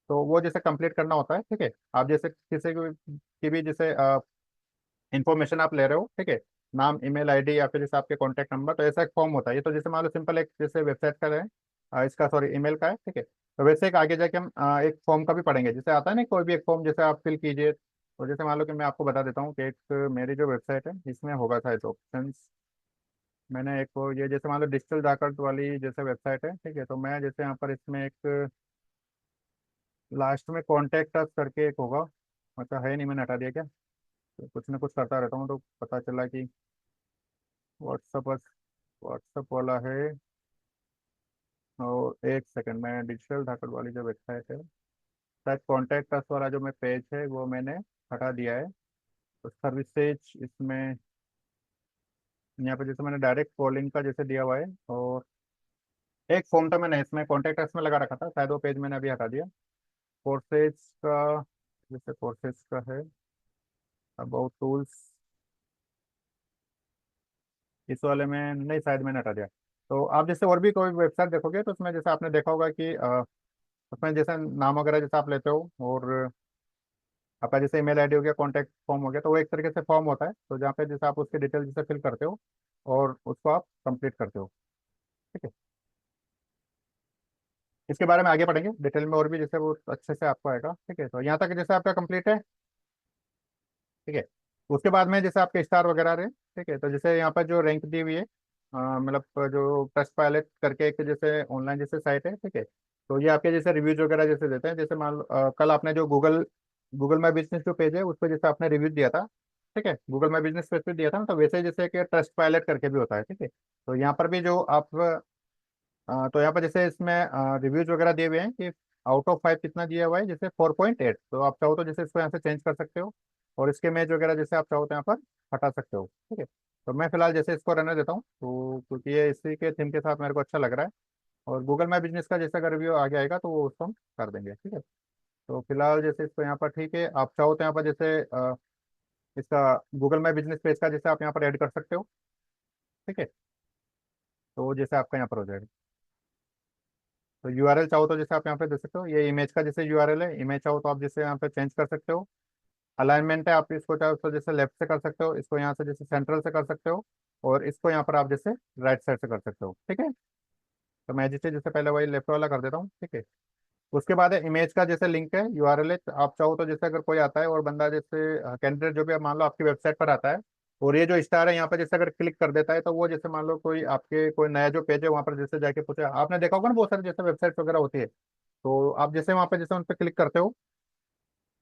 तो वो जैसे कंप्लीट करना होता है, ठीक है। आप जैसे किसी की भी जैसे इन्फॉर्मेशन आप ले रहे हो, ठीक है, नाम, ईमेल आईडी, या फिर जैसे आपके कॉन्टैक्ट नंबर, तो ऐसा एक फॉर्म होता है। ये तो जैसे मान लो सिंपल एक जैसे वेबसाइट का है, इसका सॉरी ईमेल का है, ठीक है। तो वैसे एक आगे जाके हम एक फॉर्म का भी पढ़ेंगे, जैसे आता है ना कोई भी एक फॉर्म जैसे आप फिल कीजिए। तो जैसे मान लो कि मैं आपको बता देता हूँ कि एक मेरी जो वेबसाइट है इसमें होगा था ऑप्शन। मैंने एक ये जैसे मान लो डिजिटल जाकट वाली जैसे वेबसाइट है, ठीक है। तो मैं जैसे यहाँ पर इसमें एक लास्ट में कॉन्टेक्ट अस करके एक होगा, मतलब है नहीं, मैंने हटा दिया क्या। तो कुछ ना कुछ करता रहता हूँ, तो पता चला कि व्हाट्सअप, व्हाट्सअप वाला है। और एक सेकंड, मैं डिजिटल धाकड़ वाली जो वेबसाइट है, शायद कॉन्टैक्ट अस वाला जो मैं पेज है वो मैंने हटा दिया है। तो सर्विसेज इसमें, यहाँ पे जैसे मैंने डायरेक्ट कॉलिंग का जैसे दिया हुआ है, और एक फॉर्म था मैंने इसमें कॉन्टैक्ट अस में लगा रखा था, शायद वो पेज मैंने अभी हटा दिया। कोर्सेज का, जैसे कोर्सेज का है अबाउट टूल्स, इस वाले में नहीं, शायद मैंने हटा दिया। तो आप जैसे और भी कोई वेबसाइट देखोगे तो उसमें जैसे आपने देखा होगा कि उसमें जैसे नाम वगैरह जैसे आप लेते हो, और आपका जैसे ईमेल आईडी हो गया, कॉन्टैक्ट फॉर्म हो गया, तो वो एक तरीके से फॉर्म होता है, तो जहाँ पे जैसे आप उसकी डिटेल जैसे फिल करते हो और उसको आप कंप्लीट करते हो, ठीक है। इसके बारे में आगे पढ़ेंगे डिटेल में, और भी जैसे वो अच्छे से आपको आएगा, ठीक है। तो यहाँ तक जैसे आपका कंप्लीट है, ठीक है। उसके बाद में जैसे आपके स्टार वगैरह रहे, ठीक है। तो जैसे यहाँ पर जो रैंक दी हुई है, मतलब जो ट्रस्ट पायलट करके एक जैसे ऑनलाइन जैसे साइट है, ठीक है। तो ये आपके जैसे रिव्यूज वगैरह जैसे देते हैं, जैसे मान लो कल आपने जो गूगल गूगल माई बिजनेस जो पेज है उस पर जैसे आपने रिव्यू दिया था, ठीक है, गूगल माई बिजनेस पेज पे दिया था ना, तो वैसे ही जैसे कि ट्रस्ट पायलट करके भी होता है, ठीक है। तो यहाँ पर भी जो आप तो यहाँ पर जैसे इसमें रिव्यूज वगैरह दिए हुए हैं कि आउट ऑफ 5 कितना दिया हुआ है, जैसे 4.8। तो आप चाहो तो जैसे इसको यहाँ से चेंज कर सकते हो, और इसके इमेज वगैरह जैसे आप चाहो तो यहाँ पर हटा सकते हो, ठीक है। तो मैं फिलहाल जैसे इसको रहने देता हूँ, तो क्योंकि ये इसी के थीम के साथ मेरे को अच्छा लग रहा है। और गूगल माई बिजनेस का जैसे अगर रिव्यू आगे आएगा तो वो उसको हम कर देंगे, ठीक है। तो फिलहाल जैसे इसको यहाँ पर, ठीक है, आप चाहो तो यहाँ पर जैसे इसका गूगल माई बिजनेस पेज का जैसे आप यहाँ पर ऐड कर सकते हो, ठीक है। तो जैसे आपका यहाँ पर हो जाएगा। तो यूआरएल चाहो तो जैसे आप यहाँ पे दे सकते हो, ये इमेज का जैसे यूआरएल है, इमेज चाहो तो आप जैसे यहाँ पे चेंज कर सकते हो। अलाइनमेंट है, आप इसको चाहे तो जैसे लेफ्ट से कर सकते हो, इसको यहाँ से जैसे सेंट्रल से कर सकते हो, और इसको यहाँ पर आप जैसे राइट साइड से कर सकते हो, ठीक है। तो मैं जैसे पहले वही लेफ्ट वाला कर देता हूँ, ठीक है। उसके बाद है इमेज का जैसे लिंक है, यूआरएल है। तो आप चाहो तो जैसे अगर कोई आता है और बंदा जैसे कैंडिडेट जो भी मान लो आपकी वेबसाइट पर आता है, और ये जो स्टार है यहाँ पर जैसे अगर क्लिक कर देता है, तो वो जैसे मान लो कोई आपके कोई नया जो पेज है वहाँ पर जैसे जाके पूछे, आपने देखा होगा ना बहुत सारे जैसे वेबसाइट वगैरह होती है, तो आप जैसे वहाँ पे जैसे उन पर क्लिक करते हो,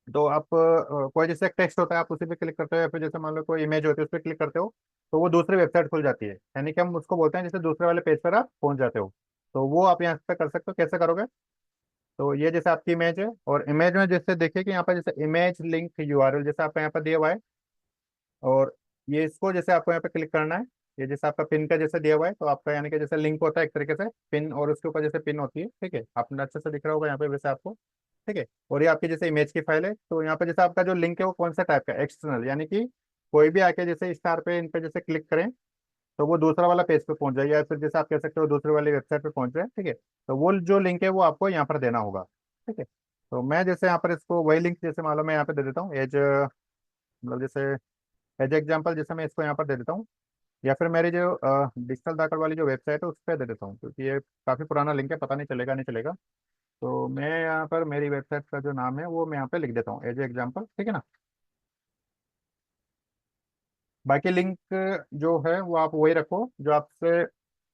तो आप कोई जैसे एक टेक्स्ट होता है, आप उसी पे क्लिक करते हो, या फिर जैसे मान लो कोई इमेज होती है उस पर क्लिक करते हो, तो वो दूसरी वेबसाइट खुल जाती है, यानी कि हम उसको बोलते हैं जैसे दूसरे वाले पेज पर आप पहुंच जाते हो। तो वो आप यहाँ पे कर सकते हो, कैसे करोगे? तो ये जैसे आपकी इमेज है, और इमेज में जैसे देखिए कि यहाँ पर जैसे इमेज लिंक यूआरएल जैसे आपका यहाँ पर दिया हुआ है, और ये इसको जैसे आपको यहाँ पे क्लिक करना है। ये जैसे आपका पिन का जैसे दिया हुआ है, तो आपका यानी कि जैसे लिंक होता है एक तरीके से पिन, और उसके ऊपर जैसे पिन होती है, ठीक है, आपने अच्छे से दिख रहा होगा यहाँ पे वैसे आपको, ठीक है। और ये आपकी जैसे इमेज की फाइल है, तो यहाँ पे जैसे आपका जो लिंक है वो कौन सा टाइप का, एक्सटर्नल, यानी कि कोई भी आके जैसे स्टार पे इन पे जैसे क्लिक करें तो वो दूसरा वाला पेज पे पहुंच जाएगा, या फिर जैसे आप कह सकते हो दूसरी वाली वेबसाइट पे पहुंच रहे हैं, ठीक है। तो वो जो लिंक है वो आपको यहाँ पर देना होगा, ठीक है। तो मैं जैसे यहाँ पर इसको वही लिंक जैसे मान लो मैं यहाँ पे दे देता हूँ एज, मतलब जैसे एज एग्जाम्पल जैसे मैं इसको यहाँ पर दे देता हूँ, या फिर मेरी जो डिजिटल दाखिल वाली जो वेबसाइट है उस पर दे देता हूँ, क्योंकि ये काफ़ी पुराना लिंक है, पता नहीं चलेगा नहीं चलेगा। तो मैं यहाँ पर मेरी वेबसाइट का जो नाम है वो मैं यहाँ पे लिख देता हूँ एज एग्जाम्पल, ठीक है ना। बाकी लिंक जो है वो आप वही रखो जो आपसे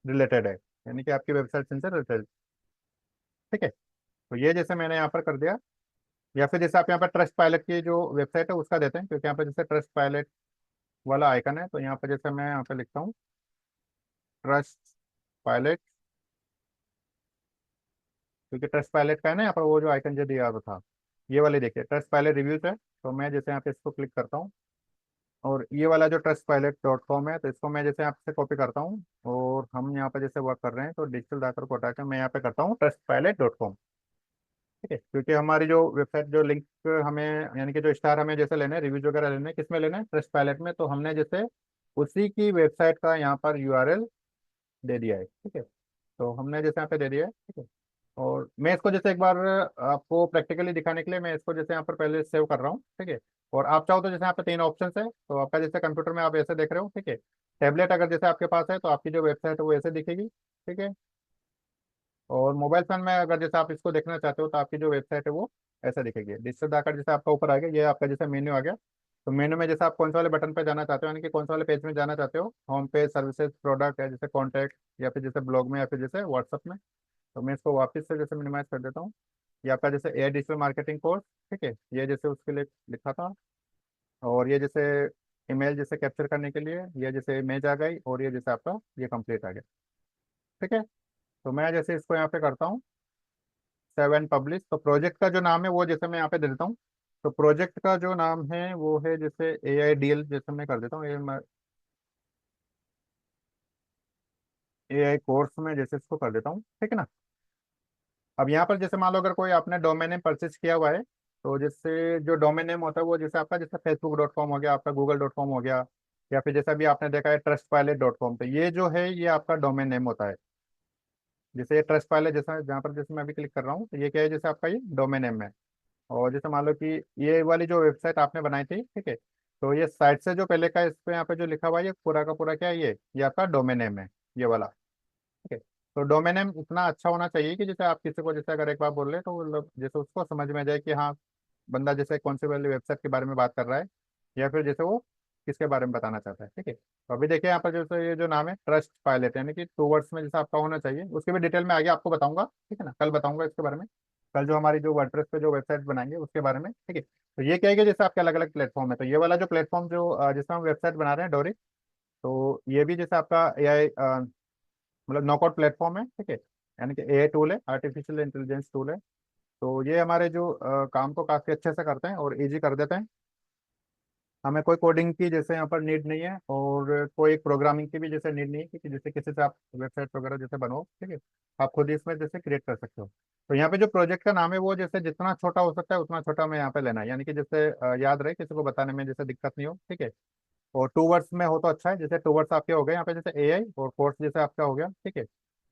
रिलेटेड है, यानी कि आपकी वेबसाइट से रिलेटेड, ठीक है। तो ये जैसे मैंने यहाँ पर कर दिया। या फिर जैसे आप यहाँ पर ट्रस्ट पायलट की जो वेबसाइट है उसका देते हैं, क्योंकि यहाँ पर जैसे ट्रस्ट पायलट वाला आइकन है, तो यहाँ पर जैसे मैं यहाँ पे लिखता हूँ ट्रस्ट पायलट, क्योंकि ट्रस्ट पायलट का है ना यहाँ पर वो जो आइकन जो दिया हुआ था, ये वाले देखिए ट्रस्ट पायलट रिव्यूज है। तो मैं जैसे यहाँ पे इसको क्लिक करता हूँ, और ये वाला जो ट्रस्ट पायलट डॉट कॉम है, तो इसको मैं जैसे यहाँ से कॉपी करता हूँ, और हम यहाँ पे जैसे वर्क कर रहे हैं, तो डिजिटल दाखिल को हटाकर मैं यहाँ पे करता हूँ ट्रस्ट पायलट डॉट कॉम, ठीक है। क्योंकि हमारी जो वेबसाइट जो लिंक हमें, यानी कि जो स्टार हमें जैसे लेने हैं, रिव्यूज वगैरह लेने हैं, किस में लेना है, ट्रस्ट पायलट में, तो हमने जैसे उसी की वेबसाइट का यहाँ पर यूआरएल दे दिया है, ठीक है। तो हमने जैसे यहाँ पे दे दिया है, ठीक है। और मैं इसको जैसे एक बार आपको प्रैक्टिकली दिखाने के लिए मैं इसको जैसे यहाँ पर पहले सेव कर रहा हूँ, ठीक है। और आप चाहो तो जैसे यहाँ पे तीन ऑप्शन है, तो आपका जैसे कंप्यूटर में आप ऐसे देख रहे हो, ठीक है। टैबलेट अगर जैसे आपके पास है तो आपकी जो वेबसाइट है वो ऐसे दिखेगी, ठीक है। और मोबाइल फोन में अगर जैसे आप इसको देखना चाहते हो तो आपकी जो वेबसाइट है वो ऐसा दिखेगी। डिजिटल दाखिल जैसे आपका ऊपर आ गया, ये आपका जैसे मेन्यू आ गया। तो मेन्यू में जैसे आप कौन से वाले बटन पे जाना चाहते हो, यानी कि कौन से वाले पेज में जाना चाहते हो, होम पेज, सर्विसेज, प्रोडक्ट, या जैसे कॉन्टैक्ट, या फिर जैसे ब्लॉग में, या फिर जैसे व्हाट्सअप में। तो मैं इसको वापस से जैसे मिनिमाइज कर देता हूँ। ये आपका जैसे एआई डिजिटल मार्केटिंग कोर्स, ठीक है, ये जैसे उसके लिए लिखा था। और ये जैसे ईमेल जैसे कैप्चर करने के लिए ये जैसे इमेज आ गई, और ये जैसे आपका ये कंप्लीट आ गया, ठीक है। तो मैं जैसे इसको यहाँ पे करता हूँ सेव एंड पब्लिश। तो प्रोजेक्ट का जो नाम है वो जैसे मैं यहाँ पे दे देता हूँ। तो प्रोजेक्ट का जो नाम है वो है जैसे AIDL, जैसे मैं कर देता हूँ AI कोर्स में, जैसे इसको कर देता हूँ, ठीक है ना। अब यहाँ पर जैसे मान लो अगर कोई आपने डोमेन नेम परचेज किया हुआ है, तो जैसे जो डोमेन नेम होता है वो जैसे आपका जैसे facebook.com हो गया, आपका google.com हो गया, या फिर जैसा भी आपने देखा है trustpilot.com, तो ये जो है ये आपका डोमेन नेम होता है। जैसे ये ट्रस्ट पायलट जैसा जहाँ पर जैसे मैं अभी क्लिक कर रहा हूँ, तो ये क्या है, जैसे आपका ये डोमेन नेम है। और जैसे मान लो कि ये वाली जो वेबसाइट आपने बनाई थी, ठीक है, तो ये साइट से जो पहले का इस पे यहाँ पे जो लिखा हुआ है ये पूरा का पूरा क्या है, ये आपका डोमेन नेम है, ये वाला, ठीक है। तो डोमेन नेम इतना अच्छा होना चाहिए कि जैसे आप किसी को जैसे अगर एक बार बोल रहे हैं तो वो लोग जैसे उसको समझ में आ जाए कि हाँ बंदा जैसे कौन सी वाली वेबसाइट के बारे में बात कर रहा है, या फिर जैसे वो किसके बारे में बताना चाहता है, ठीक है। तो अभी देखिए यहाँ पर जैसे ये जो नाम है ट्रस्ट पायलट, यानी कि 2 वर्ड्स में जैसा आपका होना चाहिए, उसके भी डिटेल में आगे आपको बताऊंगा, ठीक है ना, कल बताऊंगा इसके बारे में। कल जो हमारी जो वर्डप्रेस पे जो वेबसाइट बनाएंगे उसके बारे में, ठीक है। तो ये क्या है कि जैसे आपके अलग अलग प्लेटफॉर्म है, तो ये वाला जो प्लेटफॉर्म जो जिसमें हम वेबसाइट बना रहे हैं डोरी, तो ये भी जैसे आपका AI मतलब नॉकआउट प्लेटफॉर्म है, ठीक है। यानी कि AI टूल है, आर्टिफिशियल इंटेलिजेंस टूल है। तो ये हमारे जो काम को काफ़ी अच्छे से करते हैं और इजी कर देते हैं। हमें कोई कोडिंग की जैसे यहाँ पर नीड नहीं है, और कोई प्रोग्रामिंग की भी जैसे नीड नहीं है कि जैसे किसी से आप वेबसाइट वगैरह जैसे बनाओ, ठीक है। आप खुद ही इसमें जैसे क्रिएट कर सकते हो। तो यहाँ पे जो प्रोजेक्ट का नाम है वो जैसे जितना छोटा हो सकता है उतना छोटा में यहाँ पे लेना है, यानी कि जैसे याद रहे, किसी को बताने में जैसे दिक्कत नहीं हो, ठीक है। और 2 वर्ड्स में हो तो अच्छा है, जैसे 2 वर्ड्स आपके हो गए यहाँ पे जैसे AI, और कोर्स जैसे आपका हो गया, ठीक है।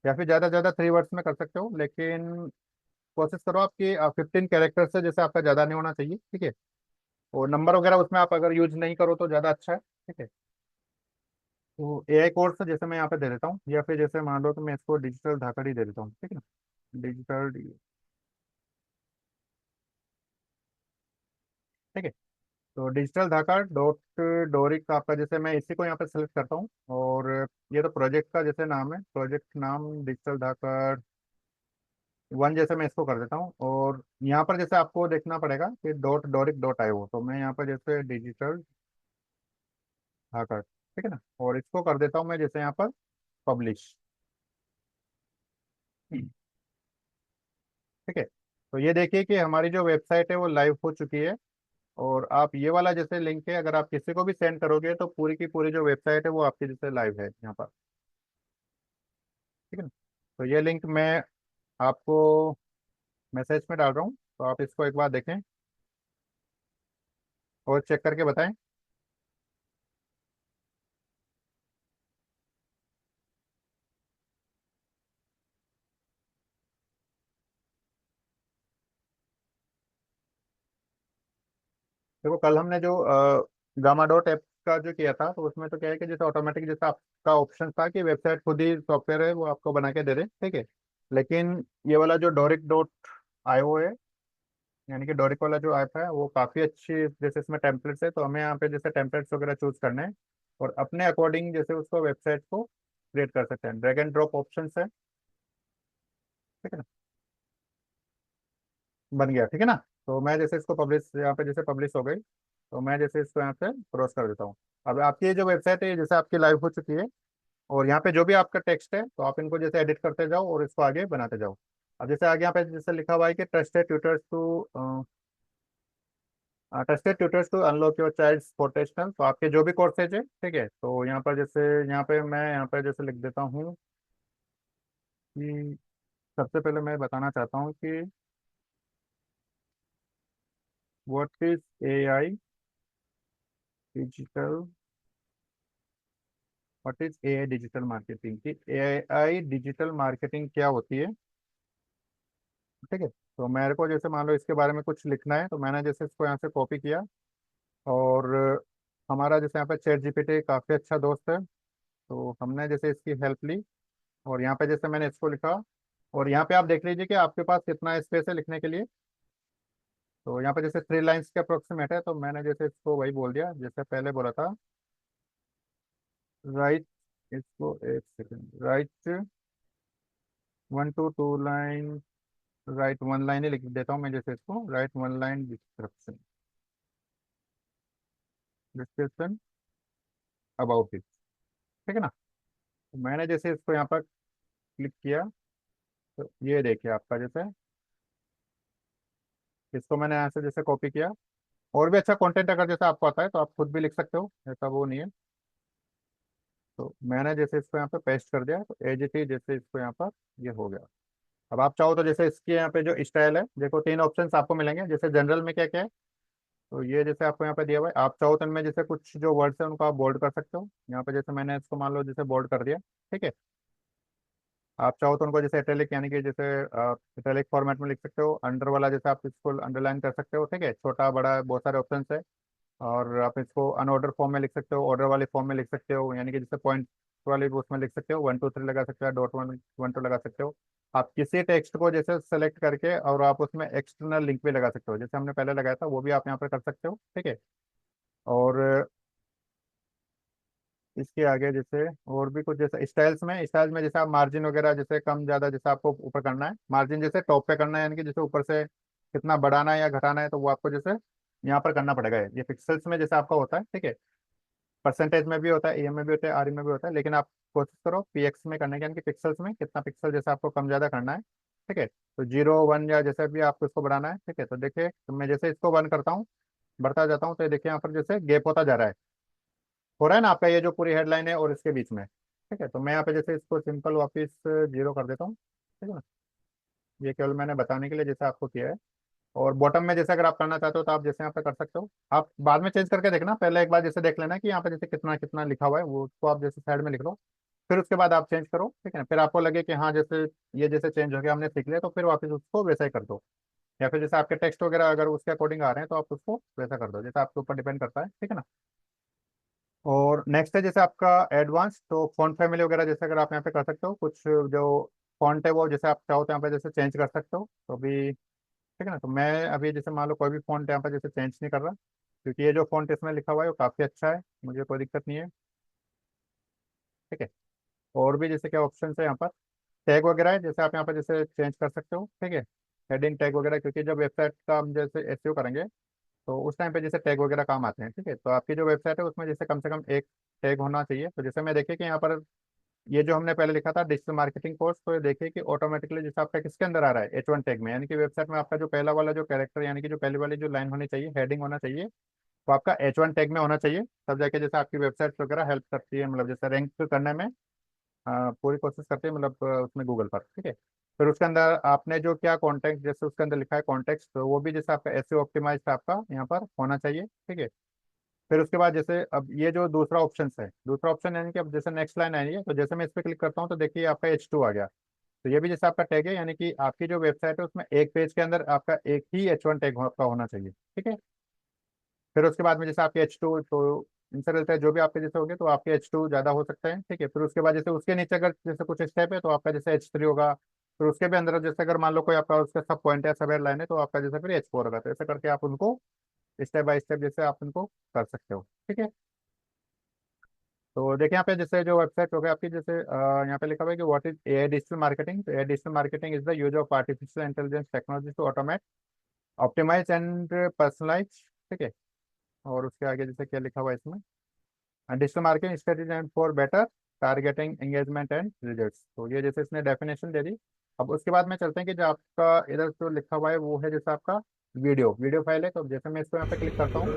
या फिर ज़्यादा से ज़्यादा 3 वर्ड्स में कर सकते हो, लेकिन कोशिश करो आपकी 15 कैरेक्टर से जैसे आपका ज़्यादा नहीं होना चाहिए, ठीक है। और नंबर वगैरह उसमें आप अगर यूज नहीं करो तो ज़्यादा अच्छा है, ठीक है। तो एआई कोर्स जैसे मैं यहाँ पे दे देता हूँ, या फिर जैसे मान लो तो मैं इसको डिजिटल धाकड़ ही दे देता हूँ, ठीक है ना। डिजिटल, ठीक है। तो डिजिटल धाकड़ डॉट डोरिक आपका, जैसे मैं इसी को यहाँ पे सेलेक्ट करता हूँ, और ये तो प्रोजेक्ट का जैसे नाम है, प्रोजेक्ट नाम डिजिटल धाकड़ वन, जैसे मैं इसको कर देता हूँ। और यहाँ पर जैसे आपको देखना पड़ेगा कि डॉट डोरिक डॉट आयो, तो मैं यहाँ पर जैसे डिजिटल धाकड़, ठीक है ना, और इसको कर देता हूँ मैं जैसे यहाँ पर पब्लिश, ठीक है। तो ये देखिए कि हमारी जो वेबसाइट है वो लाइव हो चुकी है। और आप ये वाला जैसे लिंक है, अगर आप किसी को भी सेंड करोगे तो पूरी की पूरी जो वेबसाइट है वो आपकी जैसे लाइव है यहाँ पर, ठीक है ना। तो ये लिंक मैं आपको मैसेज में डाल रहा हूँ, तो आप इसको एक बार देखें और चेक करके बताएं। देखो कल हमने जो गामा डॉट ऐप का जो किया था, तो उसमें तो क्या है कि जैसे ऑटोमेटिक जैसे आपका ऑप्शन था कि वेबसाइट खुद ही सॉफ्टवेयर है वो आपको बना के दे दे, ठीक है। लेकिन ये वाला जो डोरिक डॉट आईओ है, यानी कि डोरिक वाला जो ऐप है, वो काफ़ी अच्छी, जैसे इसमें टेम्पलेट्स है, तो हमें यहाँ पे जैसे टेम्पलेट्स वगैरह चूज करने हैं और अपने अकॉर्डिंग जैसे उसको वेबसाइट को क्रिएट कर सकते हैं। ड्रैग एंड ड्रॉप ऑप्शन है, ठीक है ना। बन गया, ठीक है ना। तो मैं जैसे इसको पब्लिश, यहाँ पे जैसे पब्लिश हो गई, तो मैं जैसे इसको यहाँ से क्रॉस कर देता हूँ। अब आपकी ये जो वेबसाइट है ये जैसे आपकी लाइव हो चुकी है, और यहाँ पे जो भी आपका टेक्स्ट है तो आप इनको जैसे एडिट करते जाओ और इसको आगे बनाते जाओ। अब जैसे आगे यहाँ पे जैसे लिखा हुआ है कि trusted tutors to trusted tutors to unlock your child potential, तो आपके जो भी कोर्सेज है, ठीक है। तो यहाँ पर जैसे, यहाँ पे मैं यहाँ पे जैसे लिख देता हूँ कि सबसे पहले मैं बताना चाहता हूँ कि what is AI digital, what is AI digital marketing, की एआई डिजिटल मार्केटिंग क्या होती है, ठीक है। तो मेरे को जैसे मान लो इसके बारे में कुछ लिखना है, तो मैंने जैसे इसको यहाँ से कॉपी किया, और हमारा जैसे यहाँ पे चैट जीपीटी काफ़ी अच्छा दोस्त है, तो हमने जैसे इसकी हेल्प ली, और यहाँ पे जैसे मैंने इसको लिखा, और यहाँ पे आप देख लीजिए कि आपके पास कितना स्पेस है लिखने के लिए। तो यहाँ पे जैसे 3 लाइन्स के अप्रोक्सीमेट है, तो मैंने जैसे इसको वही बोल दिया जैसे पहले बोला था। राइट, इसको एक second, right 1 to 2 line, right 1 line ही लिख देता हूँ मैं जैसे इसको, right 1 line description, description about it, ठीक है ना। तो मैंने जैसे इसको यहाँ पर क्लिक किया, तो ये देखिए आपका जैसे, इसको मैंने यहाँ से जैसे कॉपी किया। और भी अच्छा कंटेंट अगर जैसे आपको आता है तो आप खुद भी लिख सकते हो, ऐसा वो नहीं है। तो मैंने जैसे इसको यहाँ पे पेस्ट कर दिया, तो एज इट इज जैसे इसको यहाँ पर ये हो गया। अब आप चाहो तो जैसे इसके यहाँ पे जो स्टाइल है, देखो 3 ऑप्शंस आपको मिलेंगे, जैसे जनरल में क्या क्या है, तो ये जैसे आपको यहाँ पे दिया हुआ है। आप चाहो तो इनमें जैसे कुछ जो वर्ड्स है उनको आप बोल्ड कर सकते हो, यहाँ पे जैसे मैंने इसको मान लो जैसे बोल्ड कर दिया, ठीक है। आप चाहो तो उनको जैसे इटैलिक, यानी कि जैसे इटैलिक फॉर्मेट में लिख सकते हो। अंडर वाला जैसे आप इसको अंडरलाइन कर सकते हो, ठीक है, छोटा बड़ा बहुत सारे ऑप्शन है। और आप इसको अनऑर्डर फॉर्म में लिख सकते हो, ऑर्डर वाले फॉर्म में लिख सकते हो, यानी कि जैसे पॉइंट वाले उसमें लिख सकते हो, 1 2 3 लगा सकते हो, .1 1 2 लगा सकते हो। आप किसी टेक्स्ट को जैसे सेलेक्ट करके और आप उसमें एक्सटर्नल लिंक भी लगा सकते हो, जैसे हमने पहले लगाया था, वो भी आप यहाँ पर कर सकते हो, ठीक है। और इसके आगे जैसे और भी कुछ जैसे स्टाइल्स में जैसे आप मार्जिन वगैरह जैसे कम ज़्यादा जैसे आपको ऊपर करना है, मार्जिन जैसे टॉप पे करना है, यानी कि जैसे ऊपर से कितना बढ़ाना है या घटाना है, तो वो आपको जैसे यहाँ पर करना पड़ेगा। ये पिक्सल्स में जैसे आपका होता है, ठीक है। परसेंटेज में भी होता है, एम में भी होता है, आर में भी होता है, लेकिन आप कोशिश करो पीएक्स में करने की, यानी कि पिक्सल्स में कितना पिक्सल जैसे आपको कम ज़्यादा करना है, ठीक है। तो 0 1 या जैसे भी आपको इसको बढ़ाना है, ठीक है। तो देखिए, तो मैं जैसे इसको 1 करता हूँ, बढ़ता जाता हूँ, तो ये देखिए यहाँ पर जैसे गैप होता जा रहा है, हो रहा है ना आपका, ये जो पूरी हेडलाइन है और इसके बीच में, ठीक है। तो मैं यहाँ पे जैसे इसको सिंपल वापस 0 कर देता हूँ, ठीक है ना। ये केवल मैंने बताने के लिए जैसे आपको किया है। और बॉटम में जैसे अगर आप करना चाहते हो तो आप जैसे यहाँ पे कर सकते हो, आप बाद में चेंज करके देखना, पहले एक बार जैसे देख लेना कि यहाँ पे जैसे कितना कितना लिखा हुआ है, वो उसको आप जैसे साइड में लिख लो। फिर उसके बाद आप चेंज करो, ठीक है ना। फिर आपको लगे कि हाँ जैसे ये जैसे चेंज हो गया, हमने सीख लिया, तो फिर वापस उसको वैसा ही कर दो, या फिर जैसे आपके टेक्स्ट वगैरह अगर उसके अकॉर्डिंग आ रहे हैं तो आप उसको वैसा कर दो, जैसे आपके ऊपर डिपेंड करता है, ठीक है ना। और नेक्स्ट है जैसे आपका एडवांस, तो फॉन्ट फैमिली वगैरह जैसे अगर आप यहाँ पे कर सकते हो कुछ जो फॉन्ट है वो जैसे आप चाहो तो यहाँ पे जैसे चेंज कर सकते हो, तो अभी ठीक है ना। तो मैं अभी जैसे मान लो कोई भी फॉन्ट यहाँ पर जैसे चेंज नहीं कर रहा, क्योंकि ये जो फॉन्ट इसमें लिखा हुआ है वो काफ़ी अच्छा है, मुझे कोई दिक्कत नहीं है, ठीक है। और भी जैसे क्या ऑप्शन है यहाँ पर, टैग वगैरह है, जैसे आप यहाँ पर जैसे चेंज कर सकते हो, ठीक है। हेडिंग टैग वगैरह, क्योंकि जब वेबसाइट का हम जैसे एसईओ करेंगे तो उस टाइम पे जैसे टैग वगैरह काम आते हैं, ठीक है। तो आपकी जो वेबसाइट है उसमें जैसे कम से कम एक टैग होना चाहिए। तो जैसे मैं देखिए कि यहाँ पर ये जो हमने पहले लिखा था डिजिटल मार्केटिंग कोर्स, तो ये देखिए कि ऑटोमेटिकली जैसे आपका किसके अंदर आ रहा है, H1 टैग में, यानी कि वेबसाइट में आपका जो पहला वाला जो कैरेक्टर यानी कि जो पहली वाली जो लाइन होनी चाहिए, हेडिंग होना चाहिए, वो आपका H1 टैग में होना चाहिए। तब जाके जैसे आपकी वेबसाइट वगैरह हेल्प करती है, मतलब जैसे रैंक करने में पूरी कोशिश करती है, मतलब उसमें गूगल पर, ठीक है। फिर उसके अंदर आपने जो क्या कॉन्टेक्ट जैसे उसके अंदर लिखा है कॉन्टेक्स्ट, तो वो भी जैसे आपका एसईओ ऑप्टिमाइज्ड आपका यहाँ पर होना चाहिए, ठीक है। फिर उसके बाद जैसे अब ये जो दूसरा ऑप्शन है, दूसरा ऑप्शन यानी कि अब जैसे नेक्स्ट लाइन आई है, तो जैसे मैं इस पर क्लिक करता हूँ तो देखिए आपका H2 आ गया। तो ये भी जैसे आपका टैग है, यानी कि आपकी जो वेबसाइट है उसमें एक पेज के अंदर आपका एक ही H1 टैग आपका होना चाहिए, ठीक है। फिर उसके बाद में जैसे आपके H2, तो इनसे रिलेटेड जो भी आपके जैसे होंगे तो आपके H2 ज़्यादा हो सकते हैं, ठीक है। फिर उसके बाद जैसे उसके नीचे अगर जैसे कुछ स्टेप है तो आपका जैसे H3 होगा। फिर उसके भी अंदर जैसे अगर मान लो कोई आपका उसका सब पॉइंट है, सब लाइन है, तो आपका जैसे फिर H4 होगा। तो ऐसे करके आप उनको स्टेप बाय स्टेप जैसे आप उनको कर सकते हो, ठीक है। तो देखिए यहाँ पे जैसे जो वेबसाइट हो गई आपकी, जैसे यहाँ पे लिखा हुआ है कि what is AI digital marketing. तो AI digital marketing is the use of artificial intelligence technology to automate, optimise and personalise, ठीक है। और उसके आगे जैसे क्या लिखा हुआ है इसमें, digital marketing strategy and for better targeting engagement and results. तो ये जैसे इसने डेफिनेशन दे दी। अब उसके बाद में चलते हैं कि जो आपका इधर जो लिखा हुआ है वो है जैसे आपका वीडियो वीडियो फाइल है। तो जैसे मैं इसको यहाँ पे क्लिक करता हूँ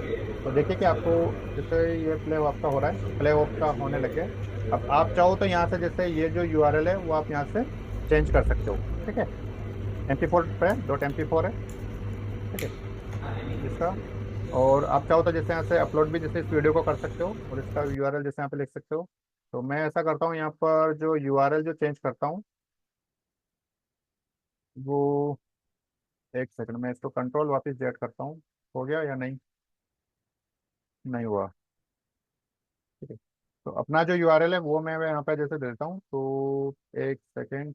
तो देखिए कि आपको जैसे ये प्ले आपका हो रहा है, प्ले ऑफ का होने लग गया है। अब आप चाहो तो यहाँ से जैसे ये जो यूआरएल है वो आप यहाँ से चेंज कर सकते हो, ठीक है। MP4 पे .mp4 है, ठीक है इसका। और आप चाहो तो जैसे यहाँ से अपलोड भी जैसे इस वीडियो को कर सकते हो, और इसका यूआरएल जैसे यहाँ पे लिख सकते हो। तो मैं ऐसा करता हूँ यहाँ पर जो यूआरएल जो चेंज करता हूँ वो, एक सेकंड मैं इसको कंट्रोल वापस जेड करता हूँ, हो गया या नहीं, नहीं हुआ, ठीक है। तो अपना जो यूआरएल है वो मैं यहाँ पे जैसे देता हूँ, तो एक सेकंड।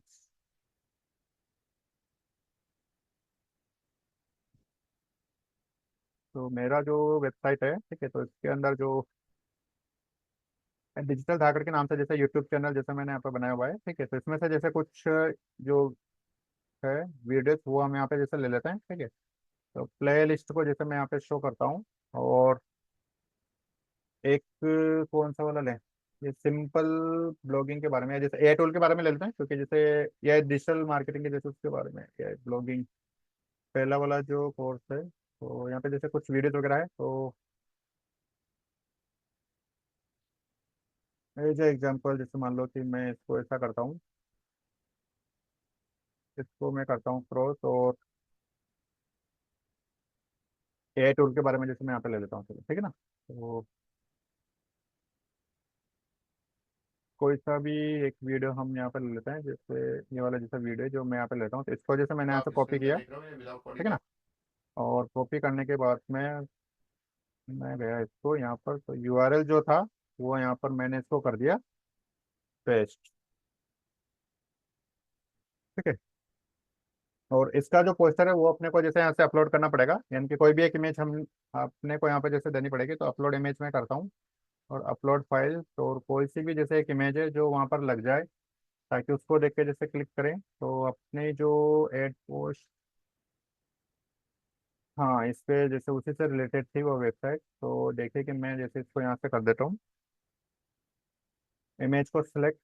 तो मेरा जो वेबसाइट है, ठीक है, तो इसके अंदर जो डिजिटल धाकड़ के नाम से जैसे यूट्यूब चैनल जैसे मैंने यहाँ पे बनाया हुआ है, ठीक है। तो इसमें से जैसे कुछ जो है वीडियोस वो हम यहाँ पे जैसे ले लेते हैं, ठीक है। तो प्ले लिस्ट को जैसे मैं यहाँ पे शो करता हूँ, और एक कौन सा वाला लें, ये सिंपल ब्लॉगिंग के बारे में, या जैसे एआई टूल के बारे में ले लेते हैं, क्योंकि जैसे ये डिजिटल मार्केटिंग के जैसे उसके बारे में एआई ब्लॉगिंग पहला वाला जो कोर्स है। तो यहाँ पे जैसे कुछ वीडियोस वगैरह है, तो एज एग्जांपल जैसे मान लो कि मैं इसको ऐसा करता हूँ, इसको मैं करता हूँ क्रॉस, और एआई टूल के बारे में जैसे मैं यहाँ पे ले लेता हूँ, चलो ठीक है ना। तो कोई सा भी एक वीडियो हम यहाँ पे ले लेते हैं, जैसे ये वाला जैसा वीडियो जो मैं यहाँ पे लेता हूँ, तो इसको जैसे मैंने यहाँ से कॉपी किया, ठीक है ना। और कॉपी करने के बाद में मैं गया इसको यहाँ पर, तो यूआरएल जो था वो यहाँ पर मैंने इसको कर दिया पेस्ट, ठीक है। और इसका जो पोस्टर है वो अपने को जैसे यहाँ से अपलोड करना पड़ेगा, यानी कि कोई भी एक इमेज हम अपने को यहाँ पे जैसे देनी पड़ेगी। तो अपलोड इमेज में करता हूँ, और अपलोड फाइल, तो और कोई सी भी जैसे एक इमेज है जो वहाँ पर लग जाए, ताकि उसको देख के जैसे क्लिक करें तो अपनी जो एड पोस्ट, हाँ इस पे जैसे उसी से रिलेटेड थी वो वेबसाइट। तो देखिए कि मैं जैसे इसको यहाँ से कर देता हूँ, इमेज को सिलेक्ट,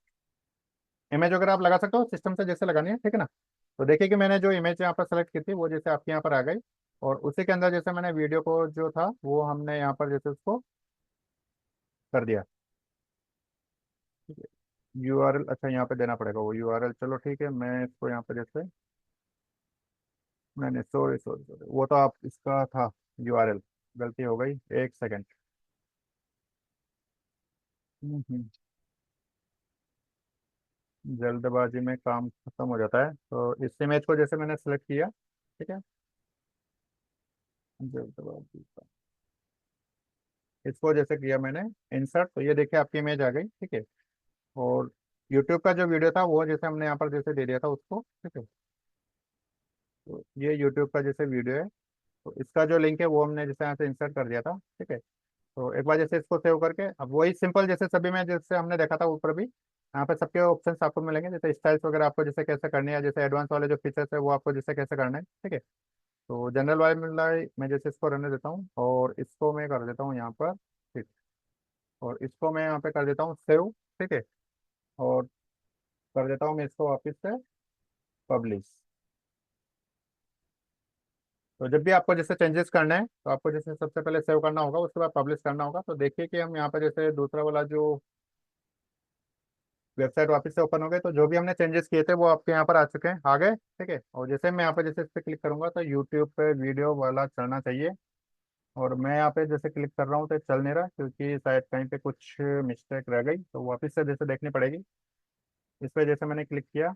इमेज वगैरह आप लगा सकते हो सिस्टम से जैसे लगानी है, ठीक है ना। तो देखिए कि मैंने जो इमेज यहाँ पर सेलेक्ट की थी वो जैसे आपके यहाँ पर आ गई, और उसी के अंदर जैसे मैंने वीडियो को जो था वो हमने यहाँ पर जैसे उसको कर दिया, ठीक है। यूआरएल अच्छा यहाँ पे देना पड़ेगा वो यूआरएल, चलो ठीक है। मैं इसको यहाँ पे जैसे, मैंने सॉरी सॉरी सॉरी, वो तो आप इसका था यूआरएल, गलती हो गई, एक सेकेंड। हम्म, जल्दबाजी में काम खत्म हो जाता है। तो इस इमेज को जैसे मैंने सेलेक्ट किया, ठीक है। इसको जैसे किया मैंने इंसर्ट, तो ये देखिए आपकी इमेज आ गई, ठीक है। और यूट्यूब का जो वीडियो था वो जैसे हमने यहाँ पर जैसे दे दिया था उसको, ठीक है। तो ये यूट्यूब का जैसे वीडियो है, तो इसका जो लिंक है वो हमने जैसे यहाँ से इंसर्ट कर दिया था, ठीक है। तो एक बार जैसे इसको सेव करके अब वही सिंपल जैसे सभी में जैसे हमने देखा था ऊपर भी, यहाँ पे सबके ऑप्शंस आपको मिलेंगे, जैसे स्टाइल्स वगैरह आपको जैसे कैसे करनी है, जैसे एडवांस वाले जो फीचर्स है वो आपको जैसे कैसे करना है, ठीक है। तो जनरल वाले में मैं जैसे इसको रहने देता हूँ और इसको मैं कर देता हूँ यहाँ पर, ठीक। और इसको मैं यहाँ पे कर देता हूँ सेव, ठीक है। और कर देता हूँ मैं इसको वापस से पब्लिश। तो जब भी आपको जैसे चेंजेस करने हैं तो आपको जैसे सबसे पहले सेव करना होगा, उसके बाद पब्लिश करना होगा। तो देखिए कि हम यहाँ पे जैसे दूसरा वाला जो वेबसाइट वापस से ओपन हो गई, तो जो भी हमने चेंजेस किए थे वो आपके यहाँ पर आ चुके हैं, आ गए, ठीक है। और जैसे मैं यहाँ पे जैसे इस पे क्लिक करूंगा तो यूट्यूब पे वीडियो वाला चलना चाहिए। और मैं यहाँ पे जैसे क्लिक कर रहा हूँ तो चल नहीं रहा, क्योंकि शायद कहीं पे कुछ मिस्टेक रह गई, तो वापस से जैसे देखनी पड़ेगी। इस पे जैसे मैंने क्लिक किया,